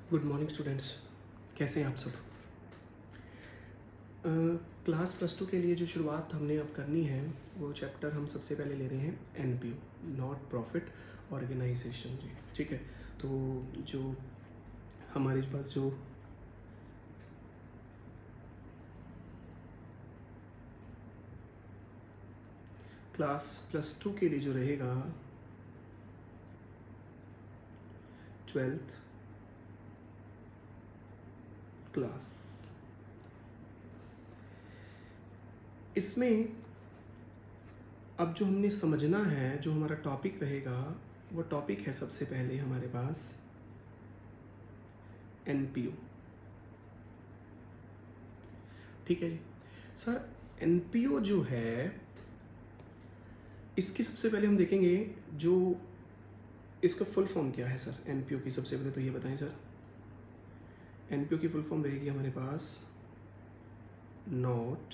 Good morning students. कैसे हैं आप सब? क्लास प्लस टू के लिए जो शुरुआत हमने अब करनी है वो चैप्टर हम सबसे पहले ले रहे हैं एनपीओ, नॉट प्रॉफिट ऑर्गेनाइजेशन जी। ठीक है, तो जो हमारे पास जो क्लास प्लस टू के लिए जो रहेगा 12th क्लास, इसमें अब जो हमने समझना है, जो हमारा टॉपिक रहेगा वो टॉपिक है सबसे पहले हमारे पास एनपीओ। ठीक है जी सर, एनपीओ जो है इसकी सबसे पहले हम देखेंगे जो इसका फुल फॉर्म क्या है सर। एनपीओ की सबसे पहले तो ये बताएं सर। एनपीओ की फुल फॉर्म रहेगी हमारे पास not,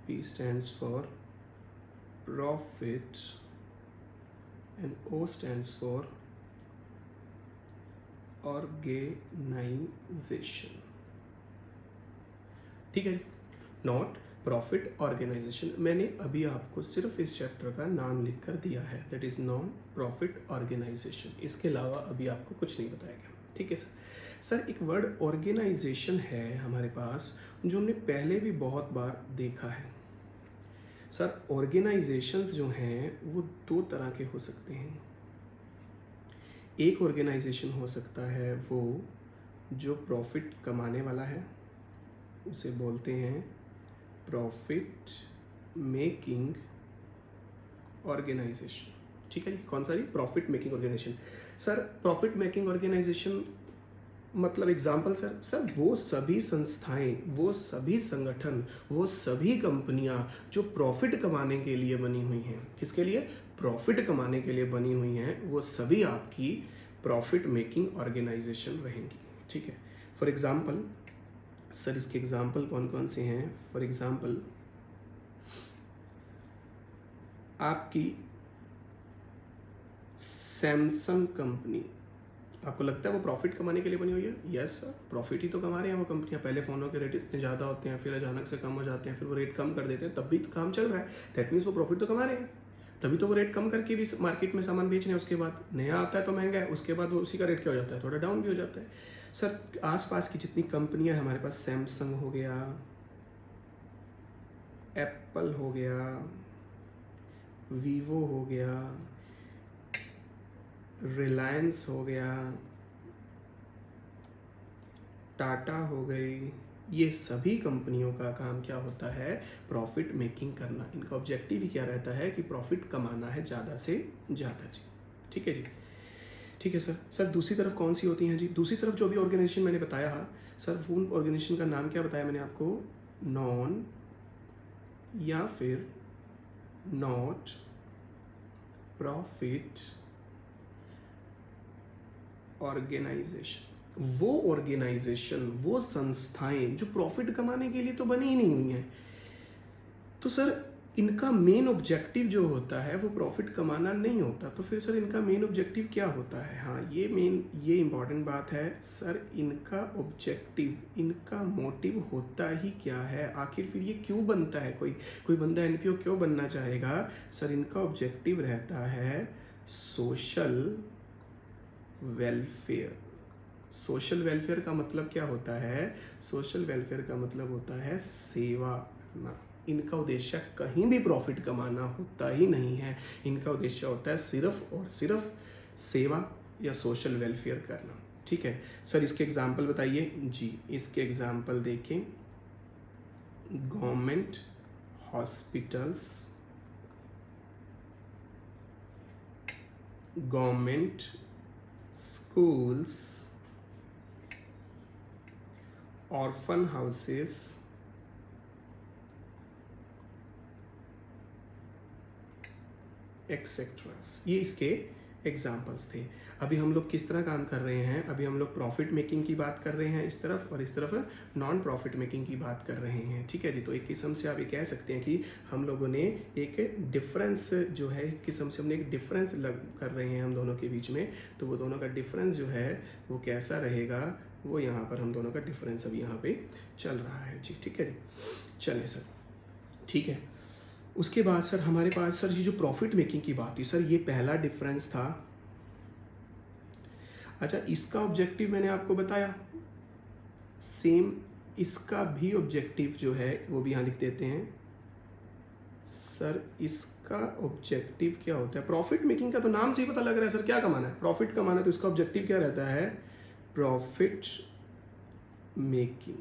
P stands for profit and O stands for organisation. ठीक है, नॉट प्रॉफिट ऑर्गेनाइजेशन। मैंने अभी आपको सिर्फ इस चैप्टर का नाम लिख कर दिया है, that is non profit organisation. इसके अलावा अभी आपको कुछ नहीं बताया गया। ठीक है सर। सर एक वर्ड ऑर्गेनाइजेशन है हमारे पास जो हमने पहले भी बहुत बार देखा है। सर ऑर्गेनाइजेशंस जो हैं वो दो तरह के हो सकते हैं। एक ऑर्गेनाइजेशन हो सकता है वो जो प्रॉफिट कमाने वाला है, उसे बोलते हैं प्रॉफिट मेकिंग ऑर्गेनाइजेशन। ठीक है जी, कौन सा जी? Profit making organisation. Sir profit making organisation मतलब एग्जाम्पल सर वो सभी संस्थाएं, वो सभी संगठन, वो सभी कंपनियां जो प्रॉफिट कमाने के लिए बनी हुई हैं। किसके लिए? प्रॉफिट कमाने के लिए बनी हुई हैं, वो सभी आपकी प्रॉफिट मेकिंग ऑर्गेनाइजेशन रहेंगी। ठीक है, फॉर एग्जाम्पल सर इसके एग्जाम्पल कौन कौन से हैं? फॉर एग्जाम्पल आपकी सैमसंग कंपनी, आपको लगता है वो प्रॉफिट कमाने के लिए बनी हुई है? यस सर, प्रॉफिट ही तो कमा रहे हैं वो कंपनियां। पहले फ़ोनों के रेट इतने ज़्यादा होते हैं, फिर अचानक से कम हो जाते हैं, फिर वो रेट कम कर देते हैं, तब भी तो काम चल रहा है। दैट मीन्स वो प्रॉफिट तो कमा रहे हैं, तभी तो वो रेट कम करके भी मार्केट में सामान बेच रहे हैं। उसके बाद नया आता है तो महंगा है, उसके बाद वो उसी का रेट क्या हो जाता है? थोड़ा डाउन भी हो जाता है। सर आसपास की जितनी कंपनियां हैं हमारे पास, सैमसंग हो गया, एप्पल हो गया, वीवो हो गया, रिलायंस हो गया, टाटा हो गई, ये सभी कंपनियों का काम क्या होता है? प्रॉफिट मेकिंग करना। इनका ऑब्जेक्टिव ही क्या रहता है कि प्रॉफिट कमाना है ज़्यादा से ज़्यादा जी। ठीक है जी, ठीक है सर। सर दूसरी तरफ कौन सी होती हैं जी? दूसरी तरफ जो भी ऑर्गेनाइजेशन मैंने बताया सर, वो ऑर्गेनाइजेशन का नाम क्या बताया मैंने आपको? नॉन या फिर नॉट प्रॉफिट ऑर्गेनाइजेशन। वो ऑर्गेनाइजेशन, वो संस्थाएं जो प्रॉफिट कमाने के लिए तो बनी ही नहीं हुई हैं। तो सर इनका मेन ऑब्जेक्टिव जो होता है वो प्रॉफिट कमाना नहीं होता। तो फिर सर इनका मेन ऑब्जेक्टिव क्या होता है? हाँ, ये इंपॉर्टेंट बात है सर। इनका ऑब्जेक्टिव, इनका मोटिव होता ही क्या है? आखिर फिर ये क्यों बनता है? कोई बंदा एनपीओ क्यों बनना चाहेगा? सर इनका ऑब्जेक्टिव रहता है सोशल वेलफेयर। सोशल वेलफेयर का मतलब क्या होता है? सोशल वेलफेयर का मतलब होता है सेवा करना। इनका उद्देश्य कहीं भी प्रॉफिट कमाना होता ही नहीं है। इनका उद्देश्य होता है सिर्फ और सिर्फ सेवा या सोशल वेलफेयर करना। ठीक है सर, इसके एग्जाम्पल बताइए जी। इसके एग्जाम्पल देखें, government hospitals, government schools, orphan houses, etceteras. ये इसके एग्जाम्पल्स थे। अभी हम लोग किस तरह काम कर रहे हैं, अभी हम लोग प्रॉफिट मेकिंग की बात कर रहे हैं इस तरफ, और इस तरफ नॉन प्रॉफिट मेकिंग की बात कर रहे हैं, ठीक है जी। तो एक किस्म से आप ये कह सकते हैं कि हम लोगों ने एक डिफरेंस जो है, एक किस्म से हमने एक डिफरेंस कर रहे हैं हम दोनों के बीच में। तो वो दोनों का डिफरेंस जो है वो कैसा रहेगा, वो यहाँ पर हम दोनों का डिफरेंस अभी यहाँ पे चल रहा है जी, ठीक है जी। चलिए सर, ठीक है। उसके बाद सर हमारे पास सर ये जो प्रॉफिट मेकिंग की बात थी सर, ये पहला डिफरेंस था। अच्छा, इसका ऑब्जेक्टिव मैंने आपको बताया, सेम इसका भी ऑब्जेक्टिव जो है वो भी यहाँ लिख देते हैं सर। इसका ऑब्जेक्टिव क्या होता है, प्रॉफिट मेकिंग का तो नाम से ही पता लग रहा है सर, क्या कमाना है, प्रॉफिट कमाना है। तो इसका ऑब्जेक्टिव क्या रहता है, प्रॉफिट मेकिंग।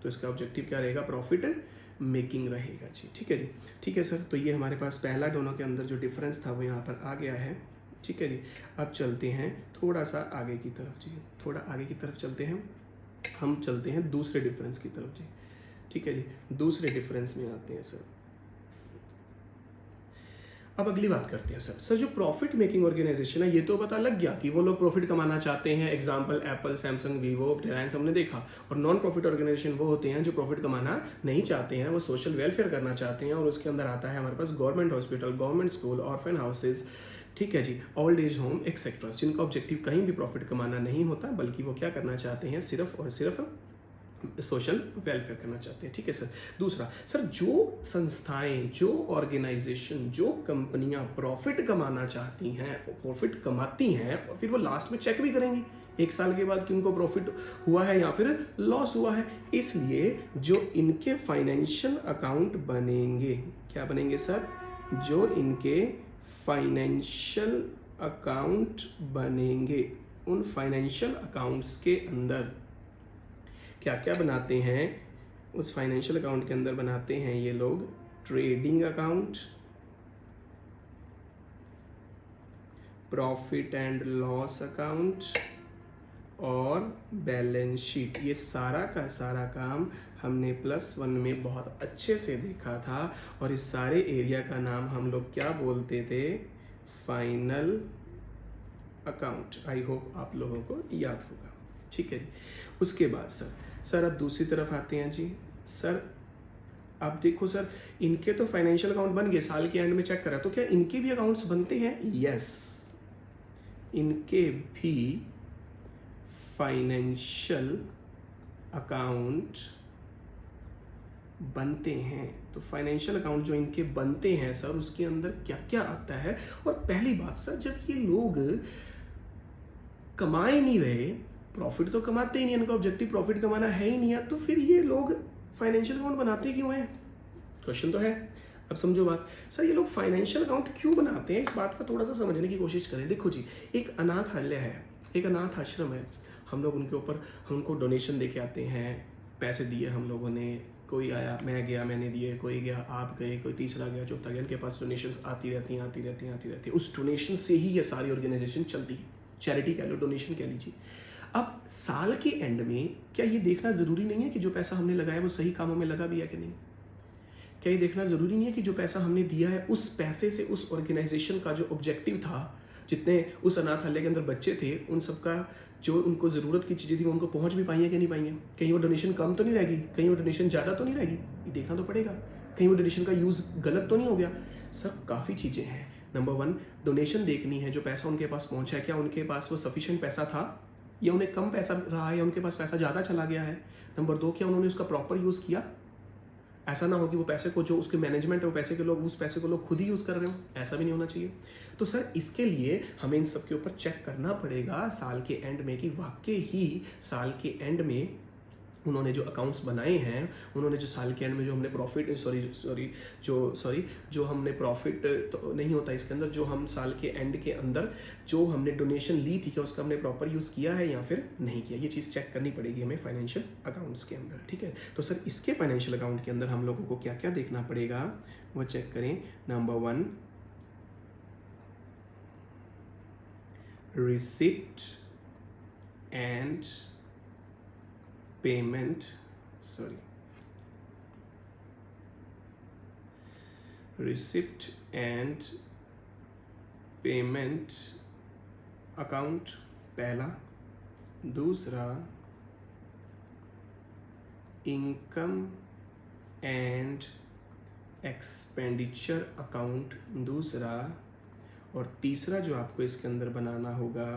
तो इसका ऑब्जेक्टिव क्या रहेगा, प्रॉफिट मेकिंग रहेगा जी, ठीक है जी। ठीक है सर, तो ये हमारे पास पहला दोनों के अंदर जो डिफरेंस था वो यहाँ पर आ गया है, ठीक है जी। अब चलते हैं थोड़ा सा आगे की तरफ जी, थोड़ा आगे की तरफ चलते हैं, हम चलते हैं दूसरे डिफरेंस की तरफ जी, ठीक है जी। दूसरे डिफरेंस में आते हैं सर। अब अगली बात करते हैं सर जो प्रॉफिट मेकिंग ऑर्गेनाइजेशन है, ये तो पता लग गया कि वो लोग प्रॉफिट कमाना चाहते हैं, example Apple, Samsung, Vivo, Reliance हमने देखा। और नॉन प्रॉफिट ऑर्गेनाइजेशन वो होते हैं जो प्रॉफिट कमाना नहीं चाहते हैं, वो सोशल वेलफेयर करना चाहते हैं। और उसके अंदर आता है हमारे पास government hospital, government school, orphan houses, ठीक है जी, ओल्ड एज होम एक्सेट्रा, जिनका ऑब्जेक्टिव कहीं भी प्रॉफिट कमाना नहीं होता, बल्कि वो क्या करना चाहते हैं, सिर्फ और सिर्फ सोशल वेलफेयर करना चाहते हैं, ठीक है सर। दूसरा सर, जो संस्थाएं, जो ऑर्गेनाइजेशन, जो कंपनियां प्रॉफिट कमाना चाहती हैं, प्रॉफिट कमाती हैं, और फिर वो लास्ट में चेक भी करेंगी एक साल के बाद कि उनको प्रॉफिट हुआ है या फिर लॉस हुआ है। इसलिए जो इनके फाइनेंशियल अकाउंट बनेंगे, क्या बनेंगे सर, जो इनके फाइनेंशियल अकाउंट बनेंगे, उन फाइनेंशियल अकाउंट्स के अंदर क्या क्या बनाते हैं, उस फाइनेंशियल अकाउंट के अंदर बनाते हैं ये लोग trading account, profit and loss account और बैलेंस शीट। ये सारा का सारा काम हमने +1 में बहुत अच्छे से देखा था, और इस सारे एरिया का नाम हम लोग क्या बोलते थे, फाइनल अकाउंट। आई होप आप लोगों को याद होगा, ठीक है जी। उसके बाद सर अब दूसरी तरफ आते हैं जी। सर अब देखो सर, इनके तो फाइनेंशियल अकाउंट बन गए, साल के एंड में चेक करा, तो क्या इनके भी अकाउंट्स बनते हैं, यस, इनके भी फाइनेंशियल अकाउंट बनते हैं। तो फाइनेंशियल अकाउंट जो इनके बनते हैं सर, उसके अंदर क्या क्या आता है। और पहली बात सर, जब ये लोग कमाए नहीं रहे, प्रॉफिट तो कमाते ही नहीं, इनका ऑब्जेक्टिव प्रॉफिट कमाना है ही नहीं है, तो फिर ये लोग फाइनेंशियल अकाउंट बनाते क्यों हैं, क्वेश्चन तो है। अब समझो बात सर, ये लोग फाइनेंशियल अकाउंट क्यों बनाते हैं, इस बात का थोड़ा सा समझने की कोशिश करें। देखो जी, एक अनाथालय है, एक अनाथ आश्रम है, हम लोग उनके ऊपर हमको डोनेशन दे के आते हैं, पैसे दिए हम लोगों ने, कोई आया, मैं गया मैंने दिए, कोई गया आप गए, कोई तीसरा गया, चौथा गया, इनके पास डोनेशंस आती रहती हैं। उस डोनेशन से ही ये सारी ऑर्गेनाइजेशन चलती है, चैरिटी कह लो, डोनेशन कह लीजिए। अब साल के एंड में क्या ये देखना ज़रूरी नहीं है कि जो पैसा हमने लगाया वो सही कामों में लगा भी है कि नहीं? क्या ये देखना ज़रूरी नहीं है कि जो पैसा हमने दिया है, उस पैसे से उस ऑर्गेनाइजेशन का जो ऑब्जेक्टिव था, जितने उस अनाथालय के अंदर बच्चे थे, उन सबका जो उनको ज़रूरत की चीज़ें थी वो उनको पहुंच भी पाई है कि नहीं पाई है? कहीं वो डोनेशन कम तो नहीं रहेगी, कहीं वो डोनेशन ज़्यादा तो नहीं रहेगी, ये देखना तो पड़ेगा। कहीं वो डोनेशन का यूज़ गलत तो नहीं हो गया। सब काफ़ी चीज़ें हैं। नंबर 1, डोनेशन देखनी है, जो पैसा उनके पास पहुंचा है, क्या उनके पास वो सफिशिएंट पैसा था, या उन्हें कम पैसा रहा है, या उनके पास पैसा ज़्यादा चला गया है। नंबर 2, क्या उन्होंने उसका प्रॉपर यूज़ किया। ऐसा ना हो कि वो पैसे को, जो उसके मैनेजमेंट है, वो पैसे के लोग, उस पैसे को लोग खुद ही यूज़ कर रहे हो, ऐसा भी नहीं होना चाहिए। तो सर इसके लिए हमें इन सब के ऊपर चेक करना पड़ेगा साल के एंड में कि वाकई ही साल के एंड में उन्होंने जो अकाउंट्स बनाए हैं, उन्होंने जो साल के एंड में जो हमने प्रॉफिट जो हमने प्रॉफिट तो नहीं होता इसके अंदर, जो हम साल के एंड के अंदर जो हमने डोनेशन ली थी, क्या उसका हमने प्रॉपर यूज़ किया है या फिर नहीं किया, ये चीज़ चेक करनी पड़ेगी हमें फाइनेंशियल अकाउंट्स के अंदर, ठीक है। तो सर इसके फाइनेंशियल अकाउंट के अंदर हम लोगों को क्या क्या देखना पड़ेगा वो चेक करें। Number 1, receipt and payment, receipt and payment account पहला, दूसरा इनकम एंड एक्सपेंडिचर अकाउंट दूसरा, और तीसरा जो आपको इसके अंदर बनाना होगा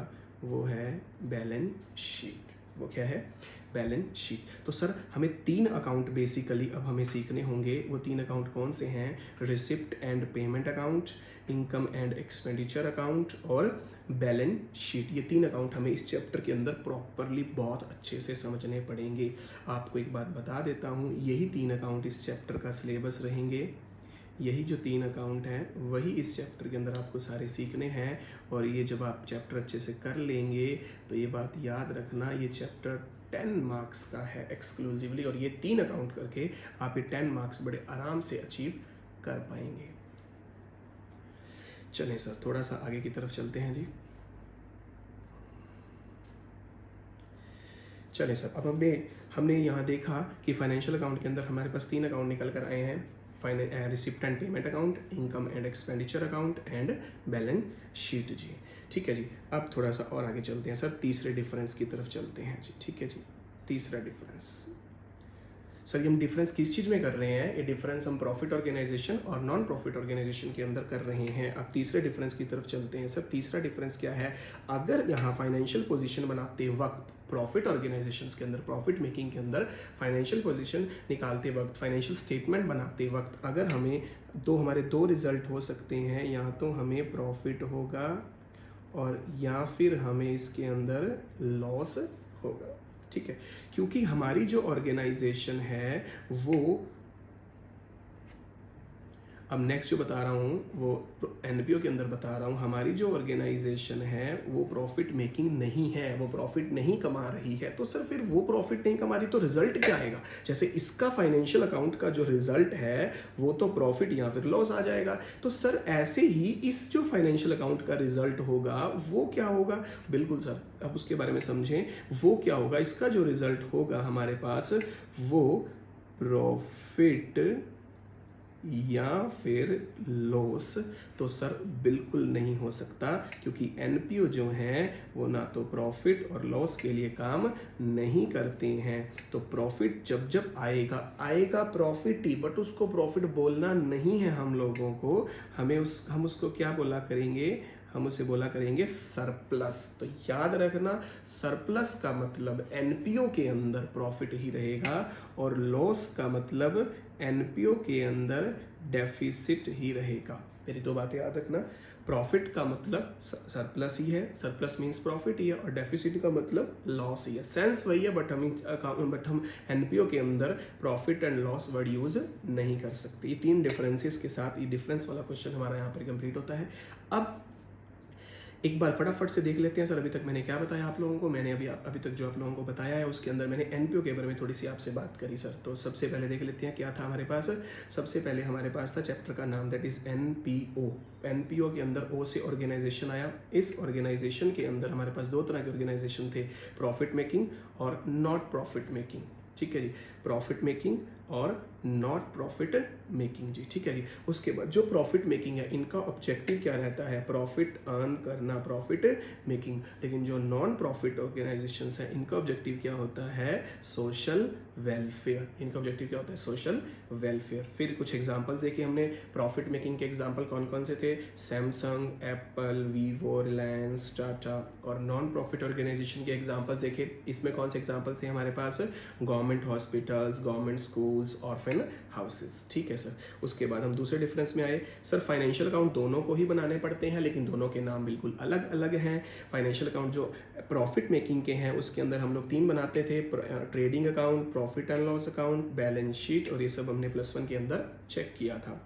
वो है बैलेंस शीट। वो क्या है? Balance sheet. तो सर हमें 3 अकाउंट बेसिकली अब हमें सीखने होंगे। वो 3 अकाउंट कौन से हैं? Receipt and payment account, income and expenditure account और बैलेंस शीट। ये 3 अकाउंट हमें इस चैप्टर के अंदर प्रॉपरली बहुत अच्छे से समझने पड़ेंगे। आपको एक बात बता देता हूँ, यही 3 अकाउंट इस चैप्टर का सिलेबस रहेंगे। यही जो 3 अकाउंट हैं वही इस चैप्टर के अंदर आपको सारे सीखने हैं। और ये जब आप चैप्टर अच्छे से कर लेंगे तो ये बात याद रखना, ये चैप्टर 10 मार्क्स का है एक्सक्लूसिवली, और ये 3 अकाउंट करके आप ये 10 मार्क्स बड़े आराम से अचीव कर पाएंगे। चलें सर थोड़ा सा आगे की तरफ चलते हैं जी। चलें सर, अब हमने यहाँ देखा कि फाइनेंशियल अकाउंट के अंदर हमारे पास 3 अकाउंट निकल कर आए हैं। Receipt and payment account, income and expenditure account and balance sheet जी। ठीक है जी, अब थोड़ा सा और आगे चलते हैं सर, तीसरे डिफरेंस की तरफ चलते हैं जी। ठीक है जी, तीसरा डिफरेंस सर, ये हम डिफरेंस किस चीज़ में कर रहे हैं? ये डिफरेंस हम प्रॉफिट ऑर्गेनाइजेशन और नॉन प्रॉफिट ऑर्गेनाइजेशन के अंदर कर रहे हैं। अब तीसरे डिफरेंस की तरफ चलते हैं सर। तीसरा डिफरेंस क्या है? अगर यहाँ फाइनेंशियल पोजीशन बनाते वक्त प्रॉफिट ऑर्गेनाइजेशंस के अंदर, प्रॉफिट मेकिंग के अंदर फाइनेंशियल पोजीशन निकालते वक्त, फाइनेंशियल स्टेटमेंट बनाते वक्त अगर हमें हमारे 2 रिजल्ट हो सकते हैं, या तो हमें प्रॉफिट होगा और या फिर हमें इसके अंदर लॉस होगा। ठीक है, क्योंकि हमारी जो ऑर्गेनाइजेशन है वो, अब नेक्स्ट जो बता रहा हूँ वो एनपीओ के अंदर बता रहा हूँ, हमारी जो ऑर्गेनाइजेशन है वो प्रॉफिट मेकिंग नहीं है, वो प्रॉफिट नहीं कमा रही है। तो सर फिर वो प्रॉफिट नहीं कमा रही तो रिजल्ट क्या आएगा? जैसे इसका फाइनेंशियल अकाउंट का जो रिजल्ट है वो तो प्रॉफिट या फिर लॉस आ जाएगा। तो सर ऐसे ही इस जो फाइनेंशियल अकाउंट का रिजल्ट होगा वो क्या होगा? बिल्कुल सर, अब उसके बारे में समझें। वो क्या होगा? इसका जो रिजल्ट होगा हमारे पास वो प्रॉफिट या फिर लॉस। तो सर बिल्कुल नहीं हो सकता, क्योंकि एनपीओ जो हैं वो ना तो प्रॉफिट और लॉस के लिए काम नहीं करते हैं। तो प्रॉफिट जब जब आएगा प्रॉफिट ही, बट उसको प्रॉफिट बोलना नहीं है हम लोगों को। हम उसको क्या बोला करेंगे? हम उसे बोला करेंगे सरप्लस। तो याद रखना, सरप्लस का मतलब एनपीओ के अंदर प्रॉफिट ही रहेगा और लॉस का मतलब एनपीओ के अंदर डेफिसिट ही रहेगा। मेरी 2 बातें याद रखना, प्रॉफिट का मतलब सरप्लस ही है, सरप्लस मींस प्रॉफिट ही है, और डेफिसिट का मतलब लॉस ही है। सेंस वही है, बट हम एनपीओ के अंदर profit and loss word use नहीं कर सकते। ये 3 डिफरेंसेस के साथ ये डिफरेंस वाला क्वेश्चन हमारा यहाँ पर कंप्लीट होता है। अब एक बार फटाफट से देख लेते हैं सर, अभी तक मैंने क्या बताया आप लोगों को। मैंने अभी तक जो आप लोगों को बताया है उसके अंदर मैंने एनपीओ के बारे में थोड़ी सी आपसे बात करी सर। तो सबसे पहले देख लेते हैं क्या था हमारे पास। सबसे पहले हमारे पास था चैप्टर का नाम, दैट इज एनपीओ। एनपीओ के अंदर ओ से ऑर्गेनाइजेशन आया। इस ऑर्गेनाइजेशन के अंदर हमारे पास 2 तरह के ऑर्गेनाइजेशन थे, प्रॉफिट मेकिंग और नॉट प्रॉफिट मेकिंग। ठीक है जी, प्रॉफिट मेकिंग और नॉट प्रॉफिट मेकिंग जी। ठीक है जी, उसके बाद जो प्रॉफिट मेकिंग है इनका ऑब्जेक्टिव क्या रहता है? प्रॉफिट अर्न करना, प्रॉफिट मेकिंग। लेकिन जो नॉन प्रॉफिट ऑर्गेनाइजेशंस है इनका ऑब्जेक्टिव क्या होता है? Social welfare. इनका ऑब्जेक्टिव क्या होता है? Social welfare. फिर कुछ एग्जांपल्स देखे हमने प्रॉफिट मेकिंग के। एग्जांपल कौन कौन से थे? Samsung, Apple, Vivo, Reliance, Tata. और नॉन प्रॉफिट ऑर्गेनाइजेशन के एग्जांपल्स देखे। इसमें कौन से एग्जांपल्स थे हमारे पास? Government hospitals, government schools, orphan houses. ठीक है सर, उसके बाद हम दूसरे डिफरेंस में आए। सर फाइनेंशियल अकाउंट दोनों को ही बनाने पड़ते हैं, लेकिन दोनों के नाम बिल्कुल अलग अलग हैं। फाइनेंशियल अकाउंट जो प्रॉफिट मेकिंग के हैं उसके अंदर हम लोग 3 बनाते थे, trading account, profit and loss account, balance sheet, और ये सब हमने +1 के अंदर चेक किया था।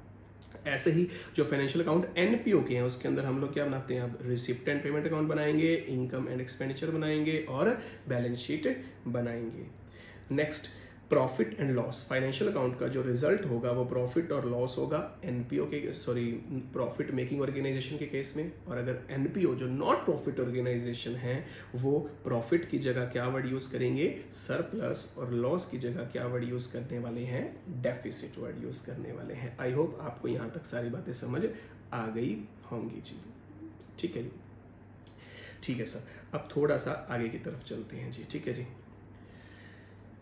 ऐसे ही जो फाइनेंशियल अकाउंट एनपीओ के हैं उसके अंदर हम लोग क्या बनाते हैं? अब रिसिप्ट एंड पेमेंट अकाउंट बनाएंगे, इनकम एंड एक्सपेंडिचर बनाएंगे और बैलेंस शीट बनाएंगे। Next, profit and loss. Financial account का जो रिजल्ट होगा वो प्रॉफिट और लॉस होगा एनपीओ के, प्रॉफिट मेकिंग ऑर्गेनाइजेशन के केस में। और अगर एनपीओ जो नॉट प्रॉफिट ऑर्गेनाइजेशन है वो प्रॉफिट की जगह क्या वर्ड यूज करेंगे? सरप्लस। और लॉस की जगह क्या वर्ड यूज करने वाले हैं? डेफिसिट वर्ड यूज करने वाले हैं। आई होप आपको यहाँ तक सारी बातें समझ आ गई होंगी जी। ठीक है जी। ठीक है सर, अब थोड़ा सा आगे की तरफ चलते हैं जी। ठीक है जी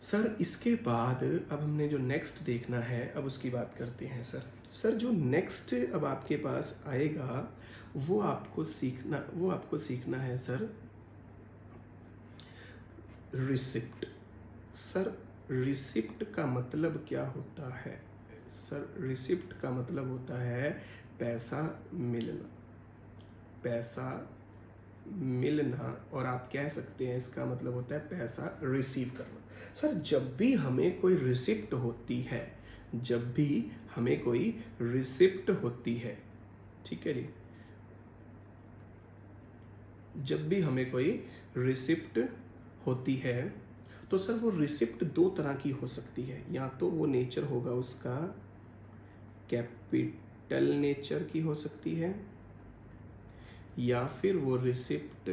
सर, इसके बाद अब हमने जो नेक्स्ट देखना है, अब उसकी बात करते हैं सर। सर जो नेक्स्ट अब आपके पास आएगा वो आपको सीखना है सर, रिसिप्ट। सर रिसिप्ट का मतलब क्या होता है? सर रिसिप्ट का मतलब होता है पैसा मिलना, पैसा मिलना, और आप कह सकते हैं इसका मतलब होता है पैसा रिसीव करना। सर जब भी हमें कोई रिसिप्ट होती है, जब भी हमें कोई रिसिप्ट होती है, ठीक है जी, जब भी हमें कोई रिसिप्ट होती है तो सर वो रिसिप्ट दो तरह की हो सकती है। या तो वो नेचर होगा उसका कैपिटल नेचर की हो सकती है, या फिर वो रिसिप्ट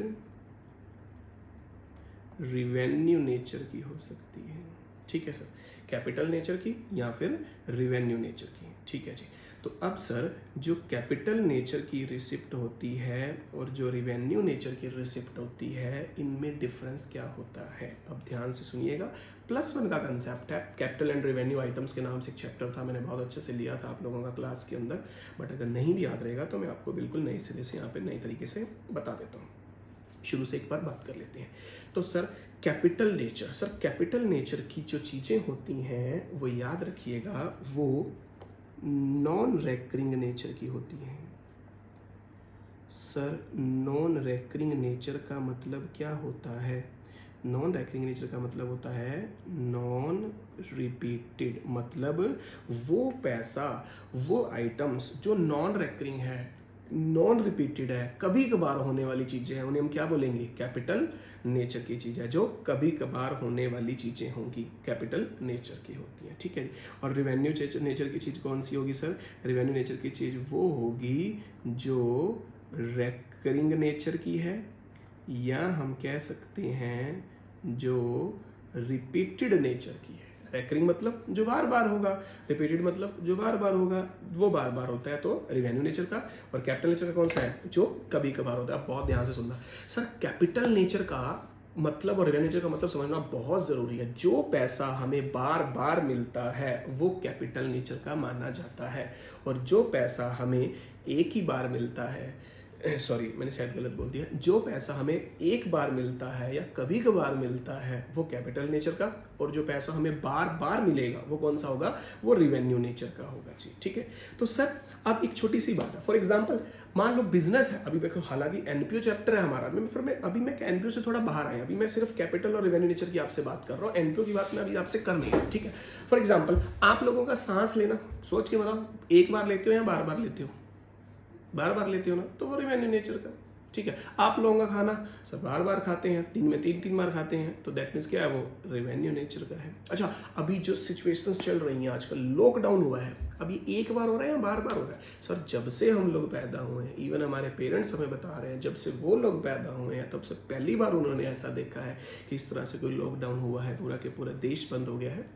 रिवेन्यू नेचर की हो सकती है। ठीक है सर, कैपिटल नेचर की या फिर रिवेन्यू नेचर की। ठीक है जी। तो अब सर जो कैपिटल नेचर की रिसिप्ट होती है और जो रिवेन्यू नेचर की रिसिप्ट होती है, इनमें डिफरेंस क्या होता है? अब ध्यान से सुनिएगा। +1 का कंसेप्ट है, कैपिटल एंड रिवेन्यू आइटम्स के नाम से एक चैप्टर था, मैंने बहुत अच्छे से लिया था आप लोगों का क्लास के अंदर, बट अगर नहीं भी याद रहेगा तो मैं आपको बिल्कुल नए सिरे से यहाँ पे नए तरीके से बता देता हूँ। शुरू से एक बार बात कर लेते हैं। तो sir capital nature, sir capital nature की जो चीज़ें होती हैं वो याद रखिएगा, वो नॉन रेकरिंग नेचर की होती हैं। सर नॉन रेकरिंग नेचर का मतलब क्या होता है? नॉन रेकरिंग नेचर का मतलब होता है नॉन रिपीटेड, मतलब वो पैसा, वो आइटम्स जो नॉन रेकरिंग है, नॉन रिपीटेड है, कभी कभार होने वाली चीज़ें हैं, उन्हें हम क्या बोलेंगे? कैपिटल नेचर की चीज़ है, जो कभी कभार होने वाली चीज़ें होंगी, कैपिटल नेचर की होती हैं। ठीक है जी। और रिवेन्यू नेचर की चीज़ कौन सी होगी सर? रिवेन्यू नेचर की चीज़ वो होगी जो रेकरिंग नेचर की है, या हम कह सकते हैं जो रिपीटेड नेचर की है। रेकरिंग मतलब जो बार बार होगा, रिपीटेड मतलब जो बार बार होगा, वो बार बार होता है, तो रिवेन्यू नेचर का। और कैपिटल नेचर का कौन सा है? जो कभी कभार होता है। आप बहुत ध्यान से सुनना सर, कैपिटल नेचर का मतलब और रिवेन्यू नेचर का मतलब समझना बहुत ज़रूरी है। जो पैसा हमें बार बार मिलता है वो कैपिटल नेचर का माना जाता है, और जो पैसा हमें एक ही बार मिलता है, सॉरी मैंने शायद गलत बोल दिया, जो पैसा हमें एक बार मिलता है या कभी कभार मिलता है वो कैपिटल नेचर का, और जो पैसा हमें बार बार मिलेगा वो कौन सा होगा? वो रिवेन्यू नेचर का होगा जी। ठीक है। तो सर अब एक छोटी सी बात है, फॉर एग्जांपल मान लो बिजनेस है, अभी देखो हालांकि एनपीओ चैप्टर है हमारा, अभी मैं एनपीओ से थोड़ा बाहर आया, अभी मैं सिर्फ कैपिटल और रिवेन्यू नेचर की आपसे बात कर रहा हूँ, एनपीओ की बात मैं अभी आपसे कर नहीं रहा। ठीक है। फॉर एग्जाम्पल आप लोगों का सांस लेना, सोच के बताओ, एक बार लेते हो या बार बार लेते हो? बार बार लेते हो ना, तो वो रिवेन्यू नेचर का। ठीक है। आप लोगों का खाना सब बार बार खाते हैं, दिन में 3-3 बार खाते हैं, तो दैट मीन्स क्या है? वो रिवेन्यू नेचर का है। अच्छा, अभी जो सिचुएशंस चल रही हैं आजकल, लॉकडाउन हुआ है, अभी एक बार हो रहा है या बार बार हो रहा है? सर जब से हम लोग पैदा हुए हैं, इवन हमारे पेरेंट्स हमें बता रहे हैं, जब से वो लोग पैदा हुए हैं तब से पहली बार उन्होंने ऐसा देखा है कि इस तरह से कोई लॉकडाउन हुआ है, पूरा के पूरा देश बंद हो गया है।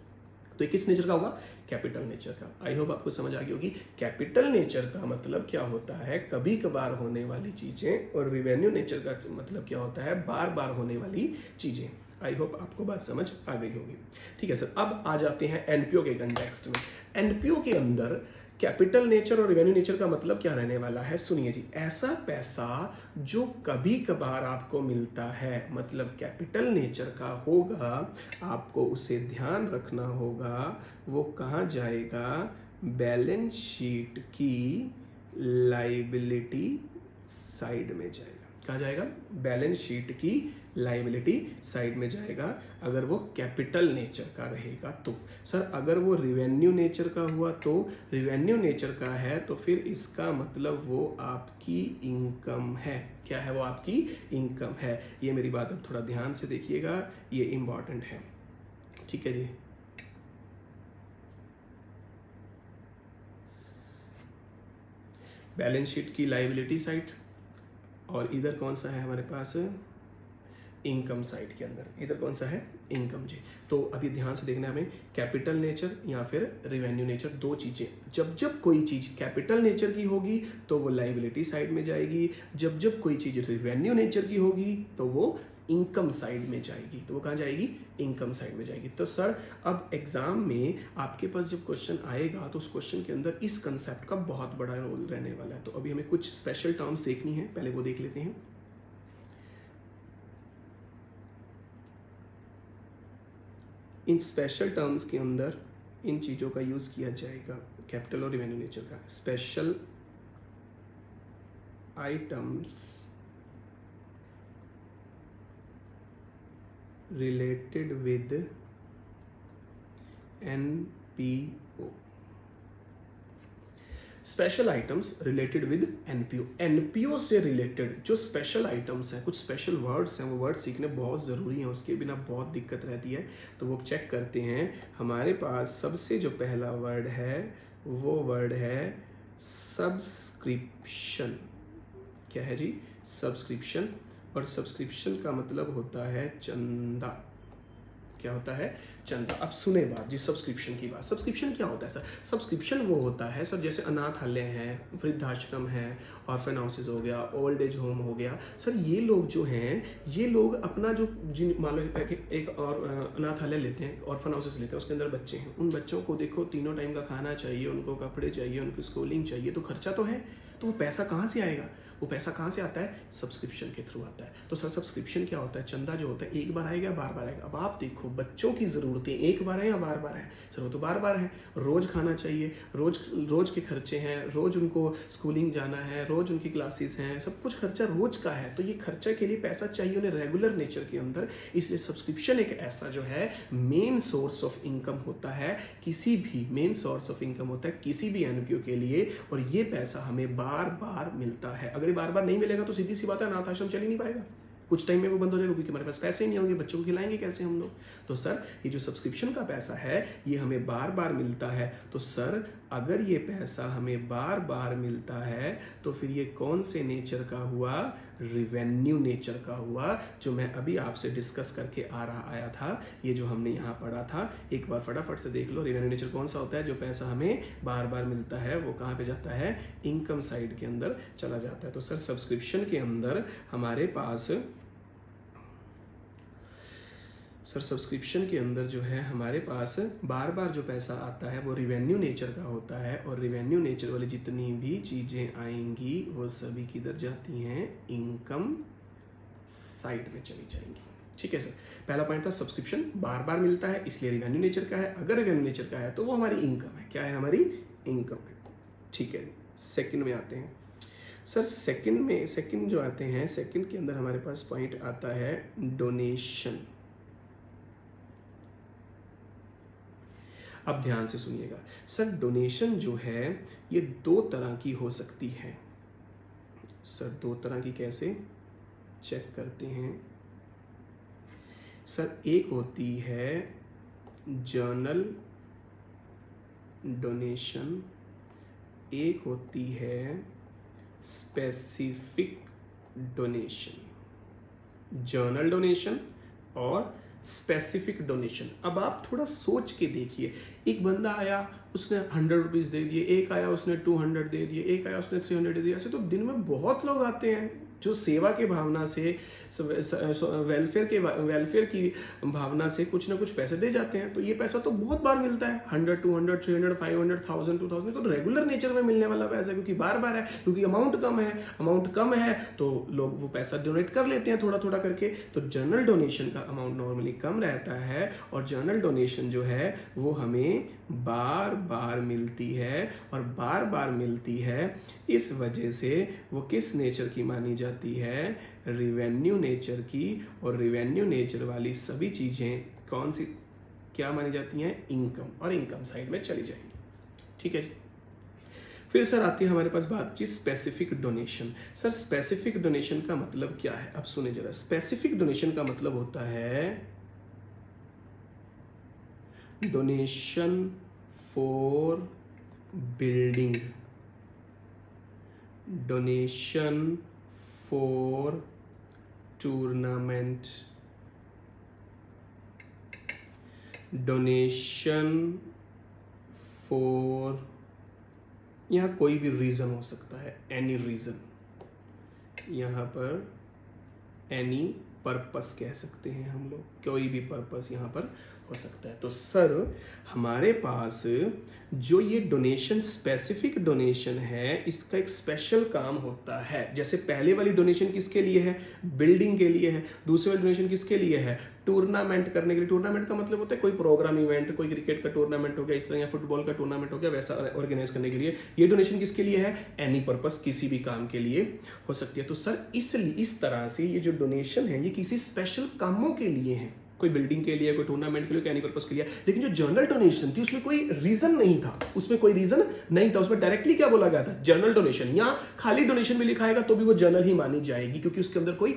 तो किस नेचर का होगा? कैपिटल नेचर का। आई होप आपको समझ आ गई होगी कैपिटल नेचर का मतलब क्या होता है, कभी कभार होने वाली चीजें, और रिवेन्यू नेचर का मतलब क्या होता है, बार बार होने वाली चीजें। आई होप आपको बात समझ आ गई होगी। ठीक है सर, अब आ जाते हैं एनपीओ के कंटेक्स्ट में। एनपीओ के अंदर कैपिटल नेचर और रेवेन्यू नेचर का मतलब क्या रहने वाला है? सुनिए जी, ऐसा पैसा जो कभी कभार आपको मिलता है, मतलब कैपिटल नेचर का होगा, आपको उसे ध्यान रखना होगा, वो कहाँ जाएगा? बैलेंस शीट की लाइबिलिटी साइड में जाएगा। कहाँ जाएगा? बैलेंस शीट की लाइबिलिटी साइड में जाएगा, अगर वो कैपिटल नेचर का रहेगा तो। सर अगर वो रिवेन्यू नेचर का हुआ तो, रिवेन्यू नेचर का है तो फिर इसका मतलब वो आपकी इनकम है। क्या है? वो आपकी इनकम है। ये मेरी बात अब थोड़ा ध्यान से देखिएगा, ये इंपॉर्टेंट है। ठीक है जी। बैलेंस शीट की लाइबिलिटी साइड, और इधर कौन सा है हमारे पास? इनकम साइड के अंदर। इधर कौन सा है? इनकम जी। तो अभी ध्यान से देखना है हमें, कैपिटल नेचर या फिर रिवेन्यू नेचर, दो चीज़ें। जब जब कोई चीज़ कैपिटल नेचर की होगी तो वो लाइबिलिटी साइड में जाएगी, जब जब कोई चीज़ रिवेन्यू नेचर की होगी तो वो इनकम साइड में जाएगी। तो वो कहाँ जाएगी? इनकम साइड में जाएगी। तो सर अब एग्जाम में आपके पास जब क्वेश्चन आएगा तो उस क्वेश्चन के अंदर इस कंसेप्ट का बहुत बड़ा रोल रहने वाला है। तो अभी हमें कुछ स्पेशल टर्म्स देखनी है, पहले वो देख लेते हैं। इन स्पेशल टर्म्स के अंदर इन चीज़ों का यूज़ किया जाएगा, कैपिटल और रेवेन्यू नेचर का। Special items related with NPO. Special items related with NPO. NPO से रिलेटेड जो स्पेशल आइटम्स हैं, कुछ स्पेशल वर्ड्स हैं, वो वर्ड सीखने बहुत ज़रूरी हैं, उसके बिना बहुत दिक्कत रहती है। तो वो चेक करते हैं। हमारे पास सबसे जो पहला वर्ड है वो वर्ड है सब्सक्रिप्शन। क्या है जी? सब्सक्रिप्शन। और सब्सक्रिप्शन का मतलब होता है चंदा। क्या होता है? चंदा। अब सुने बात जी, सब्सक्रिप्शन की बात। सब्सक्रिप्शन क्या होता है सर? सब्सक्रिप्शन वो होता है सर, जैसे अनाथालय है, वृद्धाश्रम है, ऑर्फन हाउसेज हो गया, ओल्ड एज होम हो गया। सर ये लोग जो हैं, ये लोग अपना जो जिन मान लो एक और अनाथालय लेते हैं, ऑर्फन हाउसेज लेते हैं, उसके अंदर बच्चे हैं। उन बच्चों को देखो तीनों टाइम का खाना चाहिए, उनको कपड़े चाहिए, उनकी स्कूलिंग चाहिए, तो खर्चा तो है। तो वो पैसा कहाँ से आएगा? वो पैसा कहाँ से आता है? सब्सक्रिप्शन के थ्रू आता है। तो सर सब्सक्रिप्शन क्या होता है? चंदा जो होता है एक बार आएगा, बार बार आएगा। अब आप देखो बच्चों की ज़रूरतें एक बार है या बार बार है? सर वो तो बार बार है। रोज़ खाना चाहिए, रोज़ के खर्चे हैं, रोज़ उनको स्कूलिंग जाना है, रोज़ उनकी क्लासेस हैं, सब कुछ खर्चा रोज़ का है। तो ये खर्चा के लिए पैसा चाहिए उन्हें रेगुलर नेचर के अंदर। इसलिए सब्सक्रिप्शन एक ऐसा जो है मेन सोर्स ऑफ इनकम होता है, किसी भी मेन सोर्स ऑफ इनकम होता है किसी भी एनपीओ के लिए। और ये पैसा हमें बार बार मिलता है। अगर ये बार बार नहीं मिलेगा तो सीधी सी बात है अनाथ आश्रम चल ही नहीं पाएगा, कुछ टाइम में वो बंद हो जाएगा, क्योंकि हमारे पास पैसे ही नहीं होंगे, बच्चों को खिलाएंगे कैसे हम लोग? तो सर ये जो सब्सक्रिप्शन का पैसा है ये हमें बार बार मिलता है। तो सर अगर ये पैसा हमें बार बार मिलता है तो फिर ये कौन से नेचर का हुआ? रिवेन्यू नेचर का हुआ, जो मैं अभी आपसे डिस्कस करके आया था। ये जो हमने यहाँ पढ़ा था, एक बार फटाफट से देख लो। रिवेन्यू नेचर कौन सा होता है? जो पैसा हमें बार बार मिलता है वो कहाँ पे जाता है? इनकम साइड के अंदर चला जाता है। तो सर सब्सक्रिप्शन के अंदर हमारे पास सब्सक्रिप्शन के अंदर जो है हमारे पास बार बार जो पैसा आता है वो रिवेन्यू नेचर का होता है। और रिवेन्यू नेचर वाली जितनी भी चीज़ें आएंगी वो सभी किधर जाती हैं? इनकम साइड में चली जाएंगी। ठीक है सर, पहला पॉइंट था सब्सक्रिप्शन बार बार मिलता है इसलिए रिवेन्यू नेचर का है। अगर रिवेन्यू नेचर का है तो वो हमारी इनकम है। क्या है? हमारी इनकम है। ठीक है, सेकंड में आते हैं सर। सेकंड जो आते हैं, सेकंड के अंदर हमारे पास पॉइंट आता है डोनेशन। अब ध्यान से सुनिएगा सर, डोनेशन जो है ये दो तरह की हो सकती है। सर दो तरह की कैसे? चेक करते हैं सर। एक होती है जर्नल डोनेशन, एक होती है स्पेसिफिक डोनेशन। जर्नल डोनेशन और स्पेसिफिक डोनेशन। अब आप थोड़ा सोच के देखिए, एक बंदा आया उसने 100 रुपीज़ दे दिए, एक आया उसने 200 दे दिए, एक आया उसने 300 दे दिए। ऐसे तो दिन में बहुत लोग आते हैं जो सेवा के भावना से, वेलफेयर की भावना से कुछ ना कुछ पैसे दे जाते हैं। तो ये पैसा तो बहुत बार मिलता है, 100, 200, 300, 500, 1000, 2000। तो रेगुलर नेचर में मिलने वाला पैसा, क्योंकि बार बार है, क्योंकि अमाउंट कम है तो लोग वो पैसा डोनेट कर लेते हैं थोड़ा थोड़ा करके। तो जनरल डोनेशन का अमाउंट नॉर्मली कम रहता है और जनरल डोनेशन जो है वो हमें बार बार मिलती है। और बार बार मिलती है इस वजह से वो किस नेचर की मानी जाती है? रिवेन्यू नेचर की। और रिवेन्यू नेचर वाली सभी चीज़ें कौन सी क्या मानी जाती हैं? इनकम, और इनकम साइड में चली जाएंगी। ठीक है जी। फिर सर आती है हमारे पास बातचीत specific donation. Sir specific donation का मतलब क्या है? अब सुने जरा। स्पेसिफिक डोनेशन का मतलब होता है donation for building, donation for tournament, donation for, यहाँ कोई भी रीज़न हो सकता है, एनी रीज़न, यहाँ पर एनी पर्पस कह सकते हैं हम लोग, कोई भी पर्पस यहाँ पर हो सकता है। तो सर हमारे पास जो ये डोनेशन, स्पेसिफिक डोनेशन है, इसका एक स्पेशल काम होता है। जैसे पहले वाली डोनेशन किसके लिए है? बिल्डिंग के लिए है। दूसरी वाली डोनेशन किसके लिए है? टूर्नामेंट करने के लिए। टूर्नामेंट का मतलब होता है कोई प्रोग्राम इवेंट, कोई क्रिकेट का टूर्नामेंट हो गया इस तरह, या फुटबॉल का टूर्नामेंट हो गया, वैसा ऑर्गेनाइज करने के लिए। ये डोनेशन किसके लिए है? एनी पर्पस, किसी भी काम के लिए हो सकती है। तो सर इसलिए इस तरह से ये जो डोनेशन है ये किसी स्पेशल कामों के लिए है, कोई बिल्डिंग के लिए, कोई टूर्नामेंट के लिए, कोई एनी पर्पस के लिए। लेकिन जो जनरल डोनेशन थी उसमें कोई रीजन नहीं था, उसमें कोई रीजन नहीं था। उसमें डायरेक्टली क्या बोला गया था? General donation. यहाँ खाली डोनेशन भी लिखा आएगा तो भी वो जनरल ही मानी जाएगी, क्योंकि उसके अंदर कोई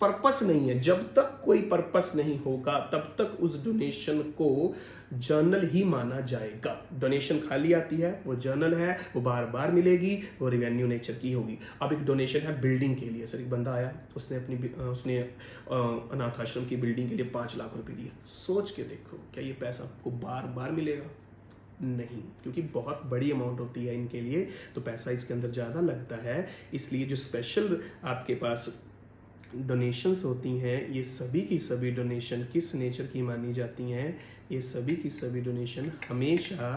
पर्पस नहीं है। जब तक कोई पर्पस नहीं होगा तब तक उस डोनेशन को जर्नल ही माना जाएगा। डोनेशन खाली आती है वो जर्नल है, वो बार बार मिलेगी, वो रिवेन्यू नेचर की होगी। अब एक डोनेशन है बिल्डिंग के लिए। सर एक बंदा आया, उसने अनाथ आश्रम की बिल्डिंग के लिए 5 लाख रुपए दिए। सोच के देखो, क्या ये पैसा आपको बार बार मिलेगा? नहीं, क्योंकि बहुत बड़ी अमाउंट होती है इनके लिए, तो पैसा इसके अंदर ज़्यादा लगता है। इसलिए जो स्पेशल आपके पास डोनेशंस होती हैं, ये सभी की सभी डोनेशन किस नेचर की मानी जाती हैं? ये सभी की सभी डोनेशन हमेशा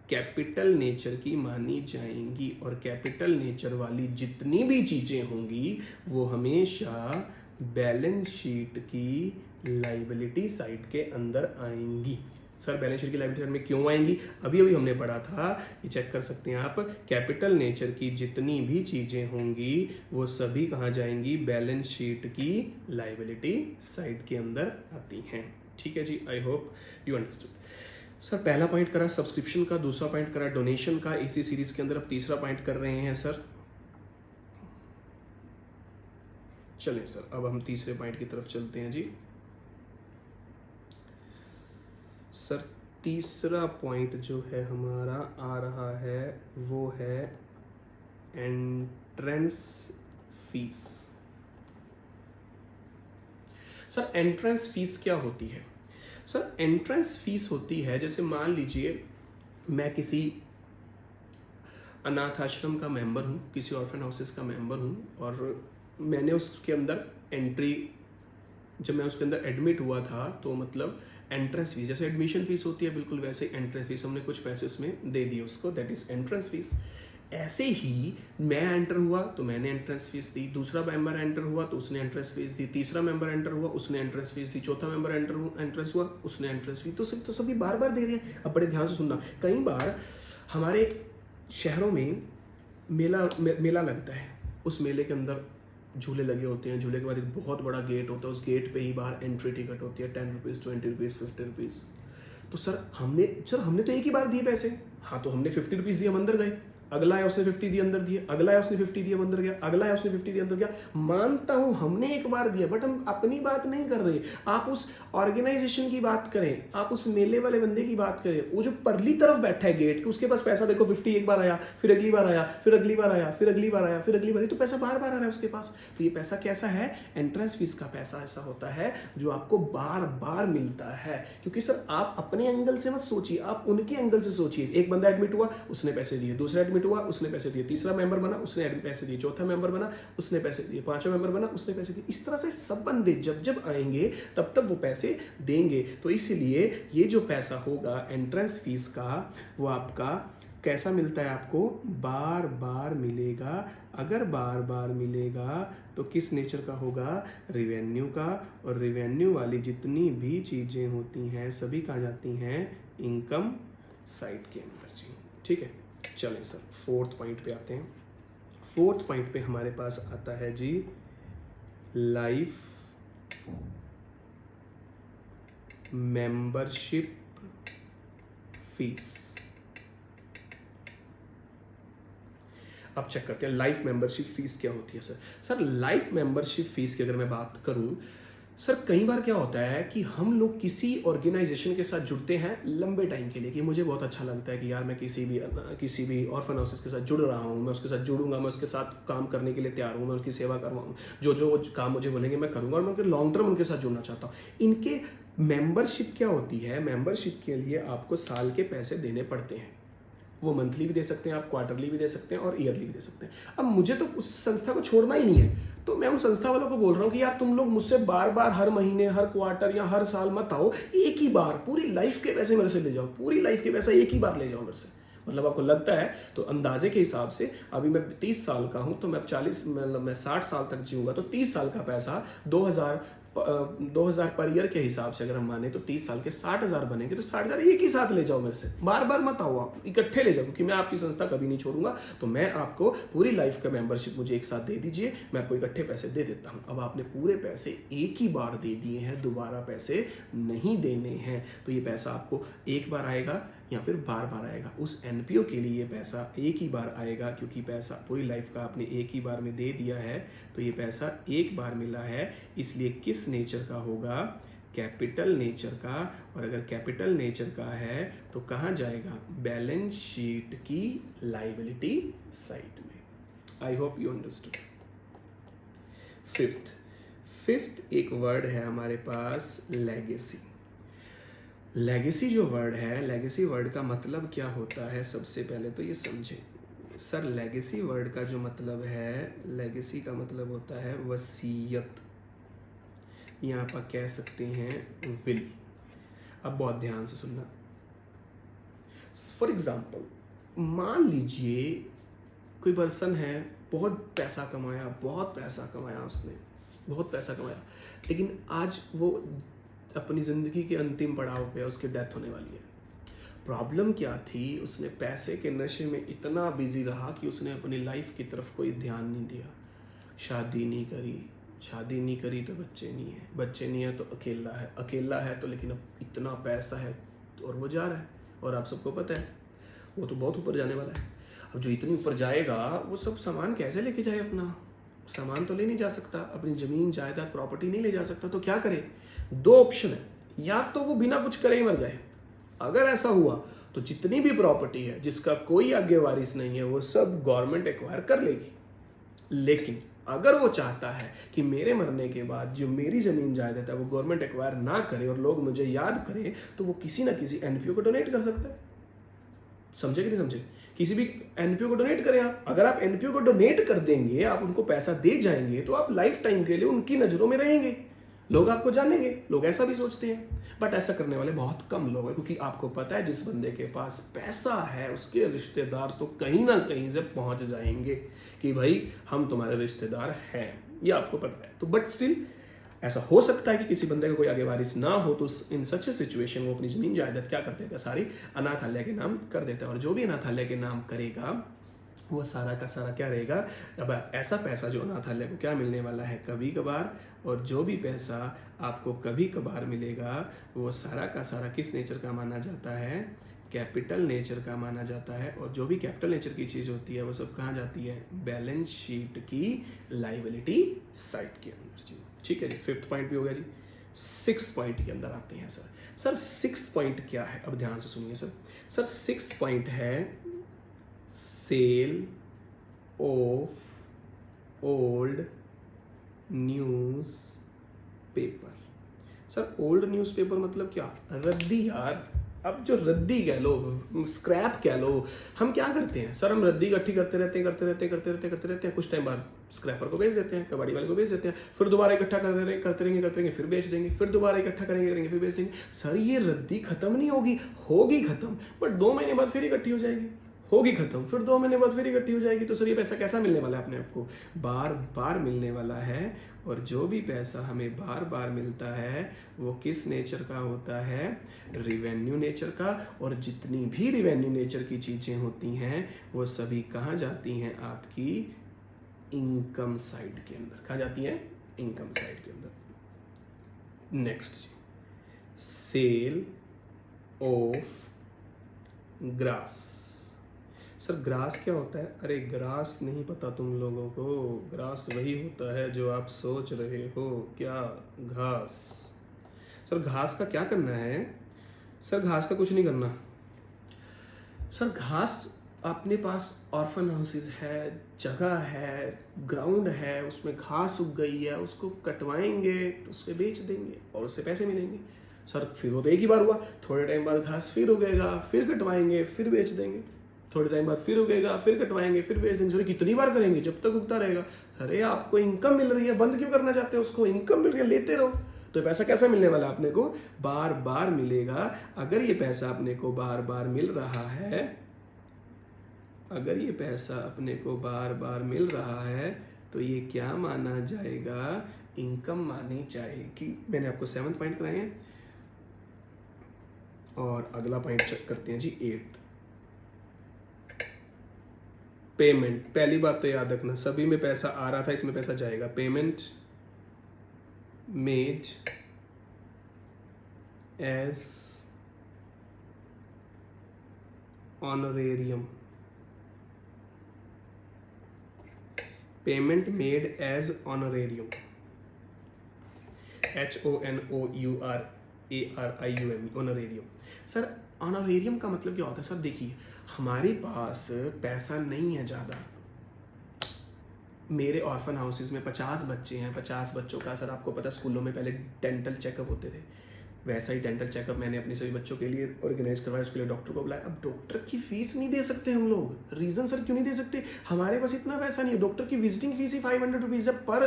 कैपिटल नेचर की मानी जाएंगी, और कैपिटल नेचर वाली जितनी भी चीज़ें होंगी वो हमेशा बैलेंस शीट की लाइबिलिटी साइड के अंदर आएंगी। सर बैलेंस शीट की लाइबिलिटी साइड में क्यों आएंगी? अभी अभी हमने पढ़ा था, ये चेक कर सकते हैं आप। कैपिटल नेचर की जितनी भी चीज़ें होंगी वो सभी कहाँ जाएंगी? बैलेंस शीट की लाइबिलिटी साइड के अंदर आती हैं। ठीक है जी, I hope you understood. Sir पहला पॉइंट करा सब्सक्रिप्शन का, दूसरा पॉइंट करा डोनेशन का। इसी सीरीज के अंदर अब तीसरा पॉइंट कर रहे हैं सर। चलें सर, अब हम तीसरे पॉइंट की तरफ चलते हैं जी। सर तीसरा पॉइंट जो है हमारा आ रहा है वो है entrance fees. Sir entrance fees क्या होती है? सर एंट्रेंस फीस होती है, जैसे मान लीजिए मैं किसी अनाथ आश्रम का मेंबर हूँ, किसी ऑर्फन हाउसेस का मेंबर हूँ, और मैंने उसके अंदर एंट्री, जब मैं उसके अंदर एडमिट हुआ था तो मतलब एंट्रेंस फीस, जैसे एडमिशन फीस होती है बिल्कुल वैसे एंट्रेंस फीस हमने कुछ पैसे उसमें दे दिए उसको, दैट इज एंट्रेंस फीस। ऐसे ही मैं एंटर हुआ तो मैंने एंट्रेंस फीस दी, दूसरा मेंबर एंटर हुआ तो उसने एंट्रेंस फीस दी, तीसरा मेंबर एंटर हुआ उसने एंट्रेंस फीस दी, चौथा मेंबर एंट्रेंस हुआ उसने एंट्रेंस फीस। तो सभी बार बार दे रहे हैं। अब बड़े ध्यान से सुनना, कई बार हमारे शहरों में मेला लगता है, उस मेले के अंदर झूले लगे होते हैं, झूले के बाद एक बहुत बड़ा गेट होता है, उस गेट पे ही बाहर एंट्री टिकट होती है 10 रुपीज़, 20 रुपीज़, 50 रुपीज़। तो सर हमने तो एक ही बार दिए पैसे, हाँ तो हमने 50 रुपीज़ दिए, हम अंदर गए, अगला है उसने 50 दिए अंदर दिए, अगला है उसने 50 दिए अंदर गया, अगला है उसने 50 दिए अंदर गया। मानता हूं हमने एक बार दिया, बट हम अपनी बात नहीं कर रहे। आप उस ऑर्गेनाइजेशन की बात करें, आप उस मेले वाले बंदे की बात करें, वो जो परली तरफ बैठा है गेट के, उसके पास पैसा देखो 50 एक बार आया, फिर अगली बार आया, फिर अगली बार आया, फिर अगली बार आया, फिर अगली बार, तो पैसा बार बार आ रहा है उसके पास। तो ये पैसा कैसा है? एंट्रेंस फीस का पैसा ऐसा होता है जो आपको बार बार मिलता है। क्योंकि सर आप अपने एंगल से मत सोचिए, आप उनके एंगल से सोचिए। एक बंदा एडमिट हुआ उसने पैसे दिए, दूसरा एडमिट हुआ उसने पैसे दिए, तीसरा मेंबर बना उसने पैसे दिए, चौथा मेंबर बना उसने पैसे दिए, पांचवा मेंबर बना उसने पैसे दिए। इस तरह से सब बंदे जब जब आएंगे तब तब वो पैसे देंगे। तो इसलिए ये जो पैसा होगा एंट्रेंस फीस का, वो आपका कैसा मिलता है? आपको बार बार मिलेगा। अगर बार बार मिलेगा तो किस नेचर का होगा? रिवेन्यू का। और रिवेन्यू वाली जितनी भी चीज़ें होती हैं सभी कहाँ जाती हैं? इनकम साइड के अंदर जी। ठीक है, चलें सर फोर्थ पॉइंट पे आते हैं। फोर्थ पॉइंट पे हमारे पास आता है जी लाइफ मेंबरशिप फीस। अब चेक करते हैं लाइफ मेंबरशिप फीस क्या होती है। सर लाइफ मेंबरशिप फीस की अगर मैं बात करूं सर कई बार क्या होता है कि हम लोग किसी ऑर्गेनाइजेशन के साथ जुड़ते हैं लंबे टाइम के लिए, कि मुझे बहुत अच्छा लगता है कि यार मैं किसी भी ऑर्फन हाउसेस के साथ जुड़ रहा हूँ, मैं उसके साथ जुड़ूंगा, मैं उसके साथ काम करने के लिए तैयार हूँ, मैं उसकी सेवा करवाऊँ, जो जो काम मुझे बोलेंगे मैं करूँगा, और मैं उनके लॉन्ग टर्म उनके साथ जुड़ना चाहता हूँ। इनके मेंबरशिप क्या होती है, मेंबरशिप के लिए आपको साल के पैसे देने पड़ते हैं। वो मंथली भी दे सकते हैं, आप क्वार्टरली भी दे सकते हैं और ईयरली भी दे सकते हैं। अब मुझे तो उस संस्था को छोड़ना ही नहीं है, तो मैं उन संस्था वालों को बोल रहा हूँ कि यार तुम लोग मुझसे बार बार हर महीने, हर क्वार्टर या हर साल मत आओ, एक ही बार पूरी लाइफ के पैसे मेरे से ले जाओ, पूरी लाइफ के पैसे एक ही बार ले जाओ मेरे से। मतलब आपको लगता है तो अंदाजे के हिसाब से अभी मैं 30 साल का हूं, तो मैं 40 मतलब मैं 60 साल तक जीऊंगा, तो 30 साल का पैसा 2000 पर ईयर के हिसाब से अगर हम माने तो 30 साल के 60,000 बनेंगे, तो 60,000 एक ही साथ ले जाओ मेरे से, बार बार मत आओ, आप इकट्ठे ले जाओ, क्योंकि मैं आपकी संस्था कभी नहीं छोड़ूंगा। तो मैं आपको पूरी लाइफ का मेंबरशिप मुझे एक साथ दे दीजिए, मैं आपको इकट्ठे पैसे दे देता हूँ। अब आपने पूरे पैसे एक ही बार दे दिए हैं, दोबारा पैसे नहीं देने हैं, तो ये पैसा आपको एक बार आएगा या फिर बार बार आएगा। उस एनपीओ के लिए ये पैसा एक ही बार आएगा, क्योंकि पैसा पूरी लाइफ का आपने एक ही बार में दे दिया है, तो ये पैसा एक बार मिला है। इसलिए किस नेचर का होगा, कैपिटल नेचर का। और अगर कैपिटल नेचर का है तो कहाँ जाएगा, बैलेंस शीट की लायबिलिटी साइड में। आई होप यू अंडरस्टूड। फिफ्थ एक वर्ड है हमारे पास, लेगेसी। लेगेसी जो वर्ड है, लेगेसी वर्ड का मतलब क्या होता है, सबसे पहले तो ये समझे। सर लेगेसी वर्ड का जो मतलब है, लेगेसी का मतलब होता है वसीयत, या आप कह सकते हैं विल। अब बहुत ध्यान से सुनना। फॉर एग्जाम्पल, मान लीजिए कोई पर्सन है, बहुत पैसा कमाया उसने, बहुत पैसा कमाया, लेकिन आज वो अपनी ज़िंदगी के अंतिम पड़ाव पे, उसकी डेथ होने वाली है। प्रॉब्लम क्या थी, उसने पैसे के नशे में इतना बिजी रहा कि उसने अपनी लाइफ की तरफ कोई ध्यान नहीं दिया। शादी नहीं करी तो बच्चे नहीं है तो अकेला है तो लेकिन अब इतना पैसा है और वो जा रहा है, और आप सबको पता है वो तो बहुत ऊपर जाने वाला है। अब जो इतनी ऊपर जाएगा वो सब सामान कैसे लेके जाए, अपना सामान तो ले नहीं जा सकता, अपनी ज़मीन जायदाद प्रॉपर्टी नहीं ले जा सकता, तो क्या करे। दो ऑप्शन है, या तो वो बिना कुछ करे ही मर जाए। अगर ऐसा हुआ तो जितनी भी प्रॉपर्टी है जिसका कोई आगे वारिस नहीं है, वो सब गवर्नमेंट एक्वायर कर लेगी। लेकिन अगर वो चाहता है कि मेरे मरने के बाद जो मेरी ज़मीन जायदाद है वो गवर्नमेंट एक्वायर ना करे और लोग मुझे याद करें, तो वो किसी ना किसी एनपीओ को डोनेट कर सकता है। समझे कि नहीं समझे, किसी भी एनपीओ को डोनेट करें आप। अगर आप एनपीओ को डोनेट कर देंगे, आप उनको पैसा दे जाएंगे, तो आप लाइफ टाइम के लिए उनकी नज़रों में रहेंगे, लोग आपको जानेंगे। लोग ऐसा भी सोचते हैं, बट ऐसा करने वाले बहुत कम लोग हैं, क्योंकि आपको पता है जिस बंदे के पास पैसा है उसके रिश्तेदार तो कहीं ना कहीं से पहुंच जाएंगे कि भाई हम तुम्हारे रिश्तेदार हैं, ये आपको पता है। तो बट स्टिल ऐसा हो सकता है कि किसी बंदे का कोई आगे वारिस ना हो, तो इन सच ए सिचुएशन वो अपनी जमीन जायदाद क्या कर देता है, सारी अनाथालय के नाम कर देता है। और जो भी अनाथालय के नाम करेगा वो सारा का सारा क्या रहेगा। अब ऐसा पैसा जो अनाथालय को क्या मिलने वाला है, कभी कभार, और जो भी पैसा आपको कभी कभार मिलेगा वो सारा का सारा किस नेचर का माना जाता है, कैपिटल नेचर का माना जाता है। और जो भी कैपिटल नेचर की चीज़ होती है वो सब कहाँ जाती है, बैलेंस शीट की लायबिलिटी साइड के अंदर जी। ठीक है जी, फिफ्थ पॉइंट भी हो गया जी। सिक्स पॉइंट के अंदर आते हैं सर सिक्स पॉइंट क्या है, अब ध्यान से सुनिए सर सिक्स पॉइंट है sale of old newspaper. Sir old newspaper मतलब क्या, रद्दी यार। अब जो रद्दी कह लो, स्क्रैप कह लो, हम क्या करते हैं सर, हम रद्दी इकट्ठी करते रहते हैं, कुछ टाइम बाद स्क्रैपर को बेच देते हैं, कबाड़ी वाले को बेच देते हैं, फिर दोबारा इकट्ठा करते रहेंगे, फिर बेच देंगे, फिर दोबारा इकट्ठा करेंगे, फिर बेच देंगे। सर ये रद्दी खत्म नहीं होगी खत्म, बट 2 महीने बाद फिर इकट्ठी हो जाएगी, होगी खत्म, फिर 2 महीने बाद फिर इकट्ठी हो जाएगी। तो सर ये पैसा कैसा मिलने वाला है अपने आपको, बार बार मिलने वाला है। और जो भी पैसा हमें बार बार मिलता है वो किस नेचर का होता है, रिवेन्यू नेचर का। और जितनी भी रिवेन्यू नेचर की चीज़ें होती हैं वो सभी कहाँ जाती हैं, आपकी इनकम साइड के अंदर। कहाँ जाती हैं, इनकम साइड के अंदर। नेक्स्ट जी, sale of grass. Sir grass क्या होता है? अरे ग्रास नहीं पता तुम लोगों को, ग्रास वही होता है जो आप सोच रहे हो। क्या? घास। सर घास का क्या करना है? सर घास का कुछ नहीं करना। सर घास अपने पास ऑर्फन हाउसेज है, जगह है, ग्राउंड है, उसमें घास उग गई है, उसको कटवाएंगे, उसके बेच देंगे और उससे पैसे मिलेंगे। सर फिर वो तो एक ही बार हुआ, थोड़े टाइम बाद घास फिर उगेगा, फिर कटवाएंगे, फिर बेच देंगे, थोड़े टाइम बाद फिर उगेगा, फिर कटवाएंगे, फिर बेच देंगे। सर कितनी बार करेंगे? जब तक उगता रहेगा। अरे आपको इनकम मिल रही है, बंद क्यों करना चाहते हो उसको? इनकम मिल रही है, लेते रहो। तो पैसा कैसा मिलने वाला है अपने को? बार बार मिलेगा। अगर ये पैसा अपने को बार बार मिल रहा है, अगर ये पैसा अपने को बार बार मिल रहा है तो ये क्या माना जाएगा? इनकम मानी जाएगी। मैंने आपको 7th पॉइंट कराए हैं और अगला पॉइंट चेक करते हैं जी 8th। पेमेंट। पहली बात तो याद रखना, सभी में पैसा आ रहा था, इसमें पैसा जाएगा। Payment made as honorarium. Payment made as honorarium, HONOURARIUM, honorarium. Sir honorarium का मतलब क्या होता है? सर देखिए, हमारे पास पैसा नहीं है ज़्यादा। मेरे ऑर्फन हाउसेस में 50 बच्चे हैं, 50 बच्चों का सर आपको पता स्कूलों में पहले डेंटल चेकअप होते थे, वैसा ही डेंटल चेकअप मैंने अपने सभी बच्चों के लिए ऑर्गेनाइज करवाया। उसके लिए डॉक्टर को बुलाया। अब डॉक्टर की फीस नहीं दे सकते हम लोग। रीज़न सर क्यों नहीं दे सकते? हमारे पास इतना पैसा नहीं है। डॉक्टर की विजिटिंग फीस ही 500 रुपीज़ है पर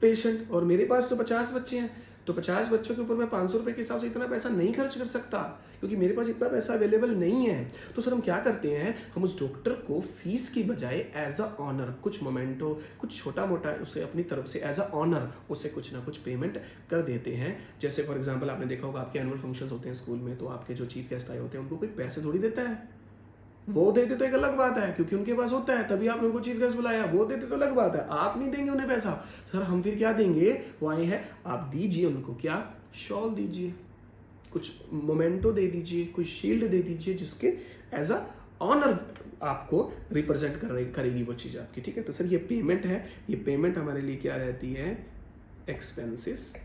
पेशेंट, और मेरे पास तो 50 बच्चे हैं, तो 50 बच्चों के ऊपर मैं 500 रुपये के हिसाब से इतना पैसा नहीं खर्च कर सकता, क्योंकि मेरे पास इतना पैसा अवेलेबल नहीं है। तो सर हम क्या करते हैं, हम उस डॉक्टर को फीस की बजाय एज अ ऑनर, कुछ मोमेंटो, कुछ छोटा मोटा उसे अपनी तरफ से एज अ ऑनर उसे कुछ ना कुछ पेमेंट कर देते हैं। जैसे फॉर एग्जाम्पल आपने देखा होगा, आपके एनुअल फंक्शंस होते हैं स्कूल में, तो आपके जो चीफ गेस्ट आए होते हैं उनको कोई पैसे थोड़ी देता है। वो देते तो एक अलग बात है, क्योंकि उनके पास होता है, तभी आपने उनको चीफ गेस्ट बुलाया। वो देते तो अलग बात है, आप नहीं देंगे उन्हें पैसा। सर हम फिर क्या देंगे? वो आए हैं, आप दीजिए उनको, क्या? शॉल दीजिए, कुछ मोमेंटो दे दीजिए, कोई शील्ड दे दीजिए, जिसके एज अ ऑनर आपको रिप्रेजेंट करेगी वो चीज़ आपकी। ठीक है, तो सर ये पेमेंट है। ये पेमेंट हमारे लिए क्या रहती है? एक्सपेंसेस।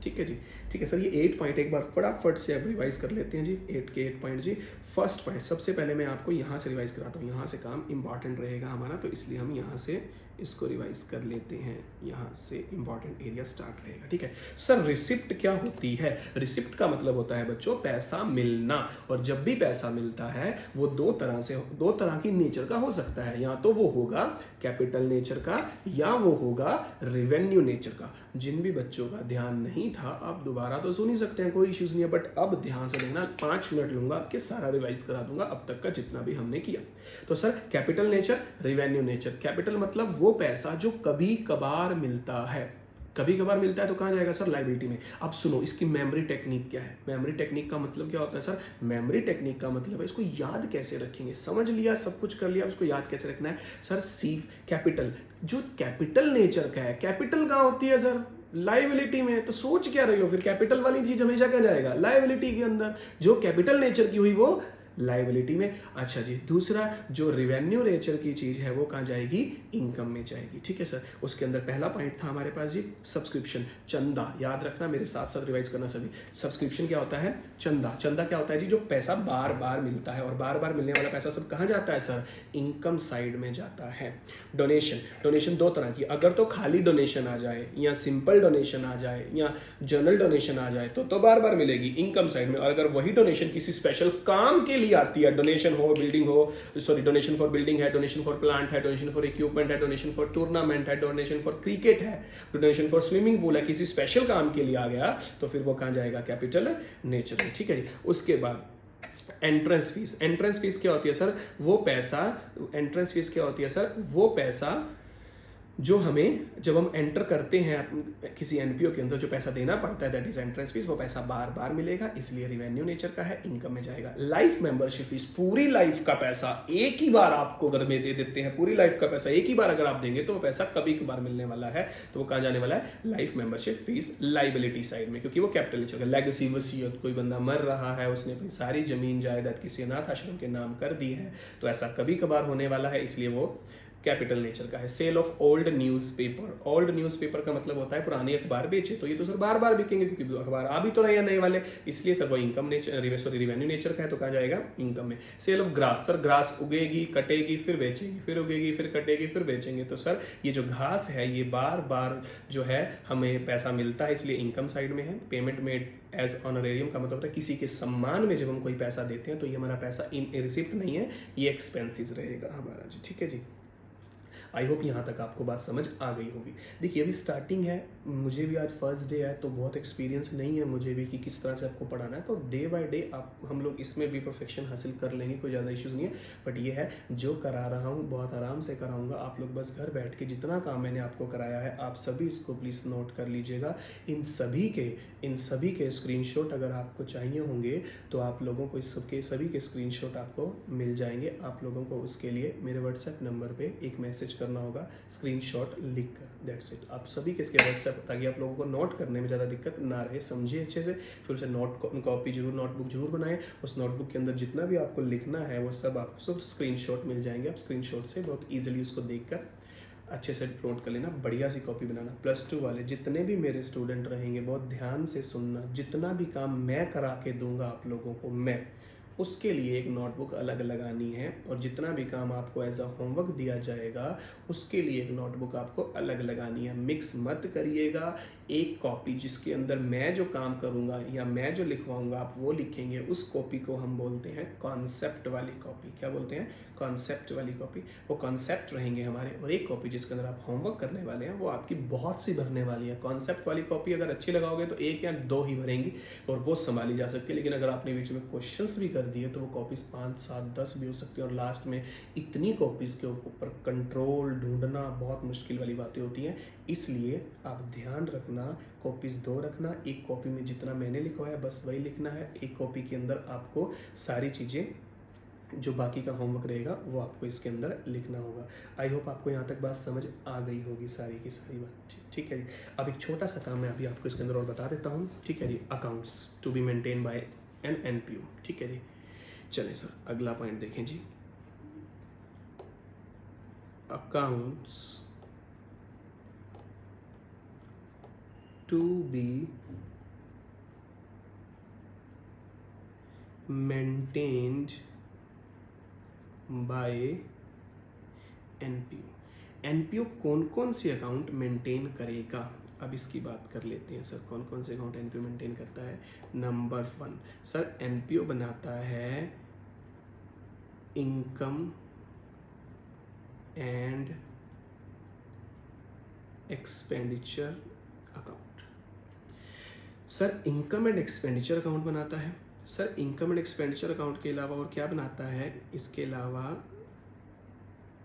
ठीक है जी, ठीक है सर। ये 8 पॉइंट एक बार फटाफट से अब रिवाइज कर लेते हैं जी। 8 के 8 पॉइंट जी। फर्स्ट पॉइंट सबसे पहले मैं आपको यहाँ से रिवाइज कराता हूँ, यहाँ से काम इंपॉर्टेंट रहेगा हमारा, तो इसलिए हम यहाँ से इसको रिवाइज कर लेते हैं। यहाँ से इंपॉर्टेंट एरिया स्टार्ट रहेगा। ठीक है सर, रिसिप्ट क्या होती है? रिसिप्ट का मतलब होता है बच्चों पैसा मिलना, और जब भी पैसा मिलता है वो दो तरह की नेचर का हो सकता है। या तो वो होगा कैपिटल नेचर का, या वो होगा रेवेन्यू नेचर का। जिन भी बच्चों का ध्यान नहीं था, आप दोबारा तो सुन ही सकते हैं, कोई इश्यूज नहीं है, बट अब ध्यान से देखना, 5 मिनट लूंगा, आपके सारा रिवाइज करा दूंगा अब तक का जितना भी हमने किया। तो sir capital nature, revenue nature. Capital मतलब वो पैसा जो कभी कभार मिलता है। कभी कभार मिलता है तो कहाँ जाएगा सर? लायबिलिटी में। अब सुनो, इसकी मेमोरी टेक्निक क्या है? मेमोरी टेक्निक का मतलब क्या होता है सर? मेमोरी टेक्निक का मतलब है इसको याद कैसे रखेंगे। समझ लिया, सब कुछ कर लिया, इसको याद कैसे रखना है सर? सी कैपिटल, जो कैपिटल नेचर का है। कैपिटल कहाँ होती है सर? लायबिलिटी में। तो सोच क्या रही हो फिर? कैपिटल वाली चीज हमेशा क्या जाएगा? लायबिलिटी के अंदर। जो कैपिटल नेचर की हुई वो लायबिलिटी में। अच्छा जी, दूसरा जो रिवेन्यू नेचर की चीज है वो कहाँ जाएगी? इनकम में जाएगी। ठीक है सर, उसके अंदर पहला पॉइंट था हमारे पास जी सब्सक्रिप्शन, चंदा। याद रखना, मेरे साथ साथ रिवाइज करना सभी। सब्सक्रिप्शन क्या होता है? चंदा। चंदा क्या होता है जी? जो पैसा बार बार मिलता है, और बार बार मिलने वाला पैसा सब कहाँ जाता है सर? इनकम साइड में जाता है। डोनेशन, डोनेशन 2 तरह की। अगर तो खाली डोनेशन आ जाए, या सिंपल डोनेशन आ जाए, या जनरल डोनेशन आ जाए, तो बार बार मिलेगी इनकम साइड में। और अगर वही डोनेशन किसी स्पेशल काम के लिए आती है, डोनेशन हो बिल्डिंग हो, सॉरी डोनेशन फॉर बिल्डिंग है, डोनेशन फॉर प्लांट है, डोनेशन फॉर इक्विपमेंट है, डोनेशन फॉर टूर्नामेंट है, डोनेशन फॉर क्रिकेट है, डोनेशन फॉर स्विमिंग पूल है, किसी स्पेशल काम के लिए आ गया, तो फिर वो कहाँ जाएगा? कैपिटल नेचर में। ठीक है जी। उसके बाद एंट्रेंस फीस। एंट्रेंस फीस क्या होती है सर? वो पैसा, एंट्रेंस फीस क्या होती है सर? वो पैसा जो हमें जब हम एंटर करते हैं किसी एनपीओ के अंदर जो पैसा देना पड़ता है, दैट इज एंट्रेंस फीस, वो पैसा बार बार मिलेगा, इसलिए रिवेन्यू नेचर का है, इनकम में जाएगा। लाइफ मेंबरशिप फीस, पूरी लाइफ का पैसा एक ही बार आपको अगर में दे देते हैं, पूरी लाइफ का पैसा एक ही बार अगर आप देंगे तो वो पैसा कभी कभार मिलने वाला है, तो वो कहाँ जाने वाला है? Life membership fees liability side में, क्योंकि वो कैपिटल नेचर का। लेगेसी, वसीयत, कोई बंदा मर रहा है, उसने अपनी सारी जमीन जायदाद किसी अनाथ आश्रम के नाम कर दी है, तो ऐसा कभी कभार होने वाला है, इसलिए वो कैपिटल नेचर का है। Sale of old newspaper, old newspaper का मतलब होता है पुराने अखबार बेचे, तो ये तो सर बार बार बिकेंगे क्योंकि अखबार आ भी तो रहे हैं नए वाले, इसलिए सर वो income nature, sorry revenue nature का है, तो कहा जाएगा इनकम में। Sale of grass, sir grass उगेगी, कटेगी, फिर बेचेंगे, फिर उगेगी, फिर कटेगी, फिर बेचेंगे, तो सर ये जो घास है ये बार बार जो है हमें पैसा मिलता है, इसलिए इनकम साइड में है। पेमेंट मेड एज ऑनरेरियम का मतलब होता है किसी के सम्मान में जब हम कोई पैसा देते हैं तो ये हमारा पैसा इन रिसिप्ट नहीं है, ये एक्सपेंसेस रहेगा हमारा जी, ठीक है जी। आई होप यहाँ तक आपको बात समझ आ गई होगी। देखिए अभी स्टार्टिंग है, मुझे भी आज फर्स्ट डे है तो बहुत एक्सपीरियंस नहीं है मुझे भी कि किस तरह से आपको पढ़ाना है, तो डे बाय डे आप हम लोग इसमें भी परफेक्शन हासिल कर लेंगे, कोई ज़्यादा इश्यूज़ नहीं है। बट ये है जो करा रहा हूँ बहुत आराम से कराऊंगा, आप लोग बस घर बैठ के जितना काम मैंने आपको कराया है आप सभी इसको प्लीज़ नोट कर लीजिएगा। इन सभी के स्क्रीनशॉट अगर आपको चाहिए होंगे तो आप लोगों को इस सबके सभी के स्क्रीनशॉट आपको मिल जाएंगे। आप लोगों को उसके लिए मेरे व्हाट्सएप नंबर पे एक मैसेज करना होगा स्क्रीनशॉट लिख कर, दैट्स इट। आप सभी के इसके व्हाट्सएप, ताकि आप लोगों को नोट करने में ज़्यादा दिक्कत ना रहे, समझिए अच्छे से, फिर उसे कॉपी जरूर, नोटबुक जरूर बनाएं। उस नोटबुक के अंदर जितना भी आपको लिखना है वो सब आपको सब स्क्रीनशॉट मिल जाएंगे। आप स्क्रीनशॉट से बहुत ईजिली उसको देखकर अच्छे से नोट कर लेना, बढ़िया सी कॉपी बनाना। +2 वाले जितने भी मेरे स्टूडेंट रहेंगे बहुत ध्यान से सुनना, जितना भी काम मैं करा के दूंगा आप लोगों को, मैं उसके लिए एक नोटबुक अलग लगानी है, और जितना भी काम आपको एज अ होमवर्क दिया जाएगा उसके लिए एक नोटबुक आपको अलग लगानी है। मिक्स मत करिएगा। एक कॉपी जिसके अंदर मैं जो काम करूंगा या मैं जो लिखवाऊंगा आप वो लिखेंगे, उस कॉपी को हम बोलते हैं कॉन्सेप्ट वाली कॉपी। क्या बोलते हैं? कॉन्सेप्ट वाली कॉपी। वो कॉन्सेप्ट रहेंगे हमारे, और एक कॉपी जिसके अंदर आप होमवर्क करने वाले हैं वो आपकी बहुत सी भरने वाली है। कॉन्सेप्ट वाली कॉपी अगर अच्छी लगाओगे तो 1 या 2 ही भरेंगी और वो संभाली जा सकती है, लेकिन अगर आपने बीच में क्वेश्चंस भी कर दिए तो वो कॉपीज 5, 7, 10 भी हो सकती है, और लास्ट में इतनी कॉपीज के ऊपर कंट्रोल ढूंढना बहुत मुश्किल वाली बातें होती हैं। इसलिए आप ध्यान रखना, कॉपीज 2 रखना, एक कॉपी में जितना मैंने लिखवाया बस वही लिखना है, एक कॉपी के अंदर आपको सारी चीज़ें जो बाकी का होमवर्क रहेगा वो आपको इसके अंदर लिखना होगा। आई होप आपको यहाँ तक बात समझ आ गई होगी सारी की सारी बात, ठीक है जी। अब एक छोटा सा काम मैं अभी आपको इसके अंदर और बता देता हूँ, ठीक है जी। Accounts to be maintain by an NPO, ठीक है जी। चलें सर अगला पॉइंट देखें जी। Accounts to be maintained by NPO. NPO कौन कौन से अकाउंट मेंटेन करेगा, अब इसकी बात कर लेते हैं। सर कौन कौन से अकाउंट एनपीओ मेंटेन करता है? नंबर 1 सर एनपीओ बनाता है income and expenditure account. Sir income and expenditure account बनाता है। Sir income and expenditure account के अलावा और क्या बनाता है? इसके अलावा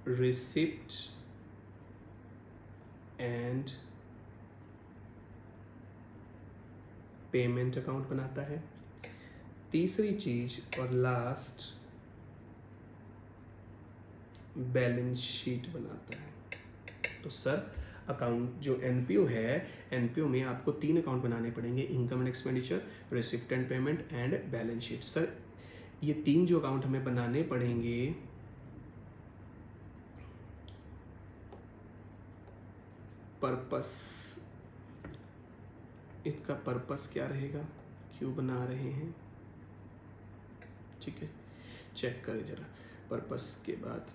रिसिप्ट एंड पेमेंट अकाउंट बनाता है। तीसरी चीज और लास्ट बैलेंस शीट बनाता है। तो सर अकाउंट जो एनपीओ है, एनपीओ में आपको 3 अकाउंट बनाने पड़ेंगे, income and expenditure, receipt and payment and balance sheet. Sir ये 3 जो अकाउंट हमें बनाने पड़ेंगे, पर्पस, इसका पर्पस क्या रहेगा, क्यों बना रहे हैं, ठीक है, चेक करें जरा पर्पस के बाद।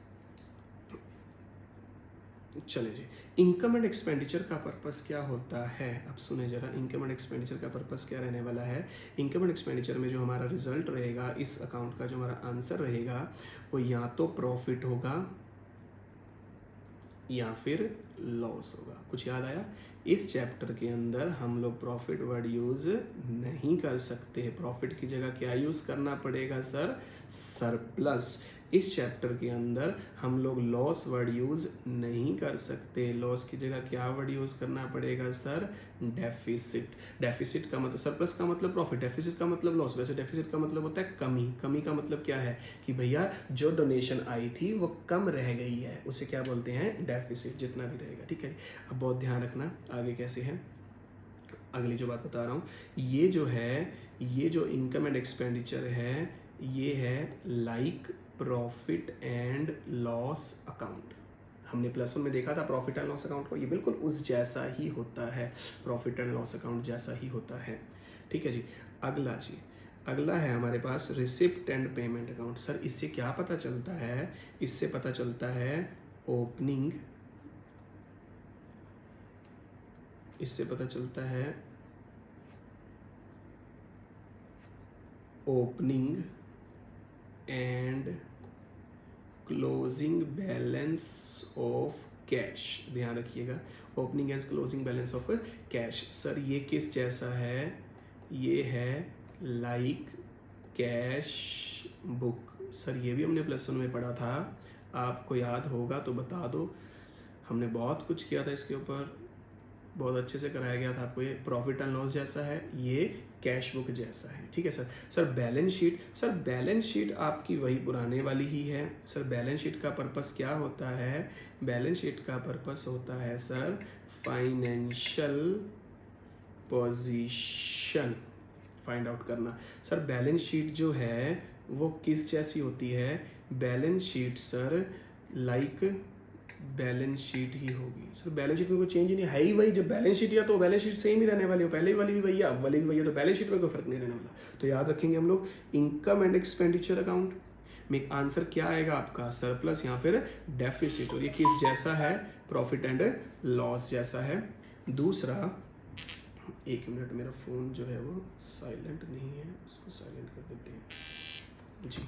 चले जी, इनकम एंड एक्सपेंडिचर का पर्पस क्या होता है? अब सुने जरा, इनकम एंड एक्सपेंडिचर का पर्पस क्या रहने वाला है। इनकम एंड एक्सपेंडिचर में जो हमारा रिजल्ट रहेगा, इस अकाउंट का जो हमारा आंसर रहेगा वो या तो प्रॉफिट होगा या फिर लॉस होगा। कुछ याद आया? इस चैप्टर के अंदर हम लोग प्रॉफिट वर्ड यूज नहीं कर सकते। प्रॉफिट की जगह क्या यूज करना पड़ेगा सर? सरप्लस। इस चैप्टर के अंदर हम लोग लॉस वर्ड यूज़ नहीं कर सकते। लॉस की जगह क्या वर्ड यूज़ करना पड़ेगा सर? डेफिसिट। डेफिसिट का मतलब, सरप्लस का मतलब प्रॉफिट, डेफिसिट का मतलब लॉस। वैसे डेफिसिट का मतलब होता है कमी। कमी का मतलब क्या है कि भैया जो डोनेशन आई थी वो कम रह गई है, उसे क्या बोलते हैं? डेफिसिट, जितना भी रहेगा। ठीक है, अब बहुत ध्यान रखना आगे कैसे है। अगली जो बात बता रहा हूँ, ये जो है, ये जो इनकम एंड एक्सपेंडिचर है, ये है like profit and loss account. हमने प्लस वन में देखा था प्रॉफिट एंड लॉस अकाउंट को, ये बिल्कुल उस जैसा ही होता है, प्रॉफिट एंड लॉस अकाउंट जैसा ही होता है। ठीक है जी। अगला जी, अगला है हमारे पास receipt and payment account. Sir इससे क्या पता चलता है? इससे पता चलता है ओपनिंग, इससे पता चलता है opening and closing balance of cash. ध्यान रखिएगा, opening and closing balance of cash. Sir ये किस जैसा है? ये है लाइक कैश बुक। सर ये भी हमने प्लस वन में पढ़ा था, आपको याद होगा तो बता दो। हमने बहुत कुछ किया था इसके ऊपर, बहुत अच्छे से कराया गया था आपको। ये प्रॉफिट एंड लॉस जैसा है, ये कैश बुक जैसा है। ठीक है sir. Sir balance sheet, sir balance sheet आपकी वही पुराने वाली ही है। सर बैलेंस शीट का पर्पस क्या होता है? बैलेंस शीट का पर्पस होता है sir financial position find out करना। सर बैलेंस शीट जो है वो किस जैसी होती है? Balance sheet sir like balance sheet ही होगी। सर बैलेंस शीट में कोई चेंज ही नहीं है ही वही। जब बैलेंस शीट या तो बैलेंस शीट सेम ही रहने वाली हो, पहले वाली भी वही है, अब वाली भी वही है, तो बैलेंस शीट में कोई फर्क नहीं रहने वाला। तो याद रखेंगे हम लोग इनकम एंड एक्सपेंडिचर अकाउंट में आंसर क्या आएगा आपका? सरप्लस या फिर डेफिसिट। और ये किस जैसा है? प्रॉफिट एंड लॉस जैसा है। दूसरा, एक मिनट, मेरा फ़ोन जो है वो साइलेंट नहीं है, उसको साइलेंट कर देते हैं जी।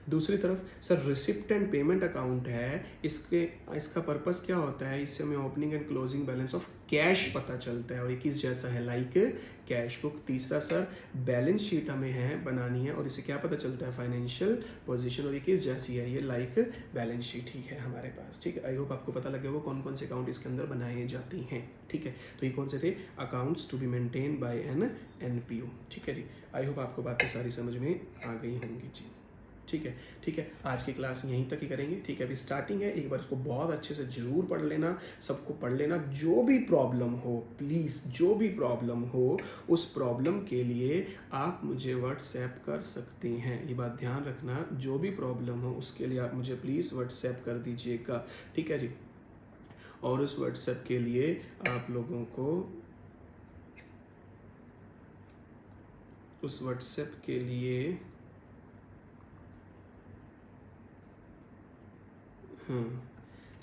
दूसरी तरफ sir receipt and payment account है, इसका पर्पस क्या होता है? इससे हमें opening and closing balance of cash पता चलता है, और ये किस जैसा है? Like cash book. तीसरा सर बैलेंस शीट हमें है बनानी है, और इसे क्या पता चलता है? फाइनेंशियल पोजीशन, और ये किस जैसी है? ये लाइक बैलेंस शीट ही है हमारे पास। ठीक है, आई होप आपको पता लगे वो कौन कौन से अकाउंट इसके अंदर बनाए जाते हैं। ठीक है, तो ये कौन से थे? Accounts to be maintain by an NPO. ठीक है जी, आई होप आपको बातें सारी समझ में आ गई होंगी जी। ठीक है, ठीक है, आज की क्लास यहीं तक ही करेंगे। ठीक है, अभी स्टार्टिंग है, एक बार इसको बहुत अच्छे से जरूर पढ़ लेना, सबको पढ़ लेना। जो भी प्रॉब्लम हो, प्लीज़ जो भी प्रॉब्लम हो, उस प्रॉब्लम के लिए आप मुझे व्हाट्सएप कर सकते हैं। ये बात ध्यान रखना, जो भी प्रॉब्लम हो उसके लिए आप मुझे प्लीज़ व्हाट्सएप कर दीजिएगा। ठीक है जी। और उस व्हाट्सएप के लिए आप लोगों को, उस व्हाट्सएप के लिए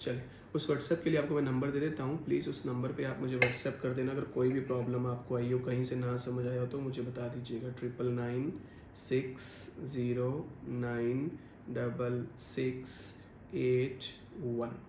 चले, उस व्हाट्सएप के लिए आपको मैं नंबर दे देता हूँ। प्लीज़ उस नंबर पे आप मुझे व्हाट्सएप कर देना। अगर कोई भी प्रॉब्लम आपको आई हो, कहीं से ना समझ आया हो, तो मुझे बता दीजिएगा। 9996096681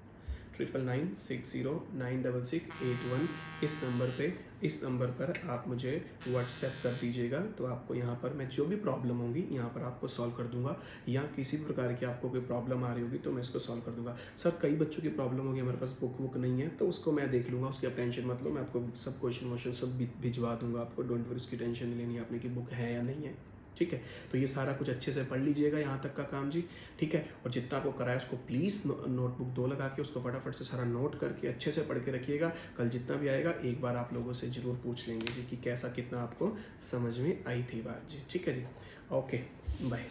9996096681। इस नंबर पर आप मुझे व्हाट्सएप कर दीजिएगा, तो आपको यहाँ पर मैं जो भी प्रॉब्लम होंगी यहाँ पर आपको सॉल्व कर दूंगा। या किसी भी प्रकार की आपको कोई प्रॉब्लम आ रही होगी तो मैं इसको सॉल्व कर दूंगा। सर कई बच्चों की प्रॉब्लम होगी, हमारे पास बुक नहीं है, तो उसको मैं देख लूँगा, उसकी आप टेंशन मत लो। मैं आपको सब क्वेश्चन सब भिजवा दूंगा आपको। डोंट वरी, उसकी टेंशन नहीं लेनी आपने कि बुक है या नहीं है। ठीक है, तो ये सारा कुछ अच्छे से पढ़ लीजिएगा, यहाँ तक का काम जी। ठीक है, और जितना आपको कराया उसको प्लीज़ नोटबुक 2 लगा के उसको फटाफट से सारा नोट करके अच्छे से पढ़ के रखिएगा। कल जितना भी आएगा एक बार आप लोगों से ज़रूर पूछ लेंगे जी कि कैसा कितना आपको समझ में आई थी बात जी। ठीक है जी, ओके, बाय।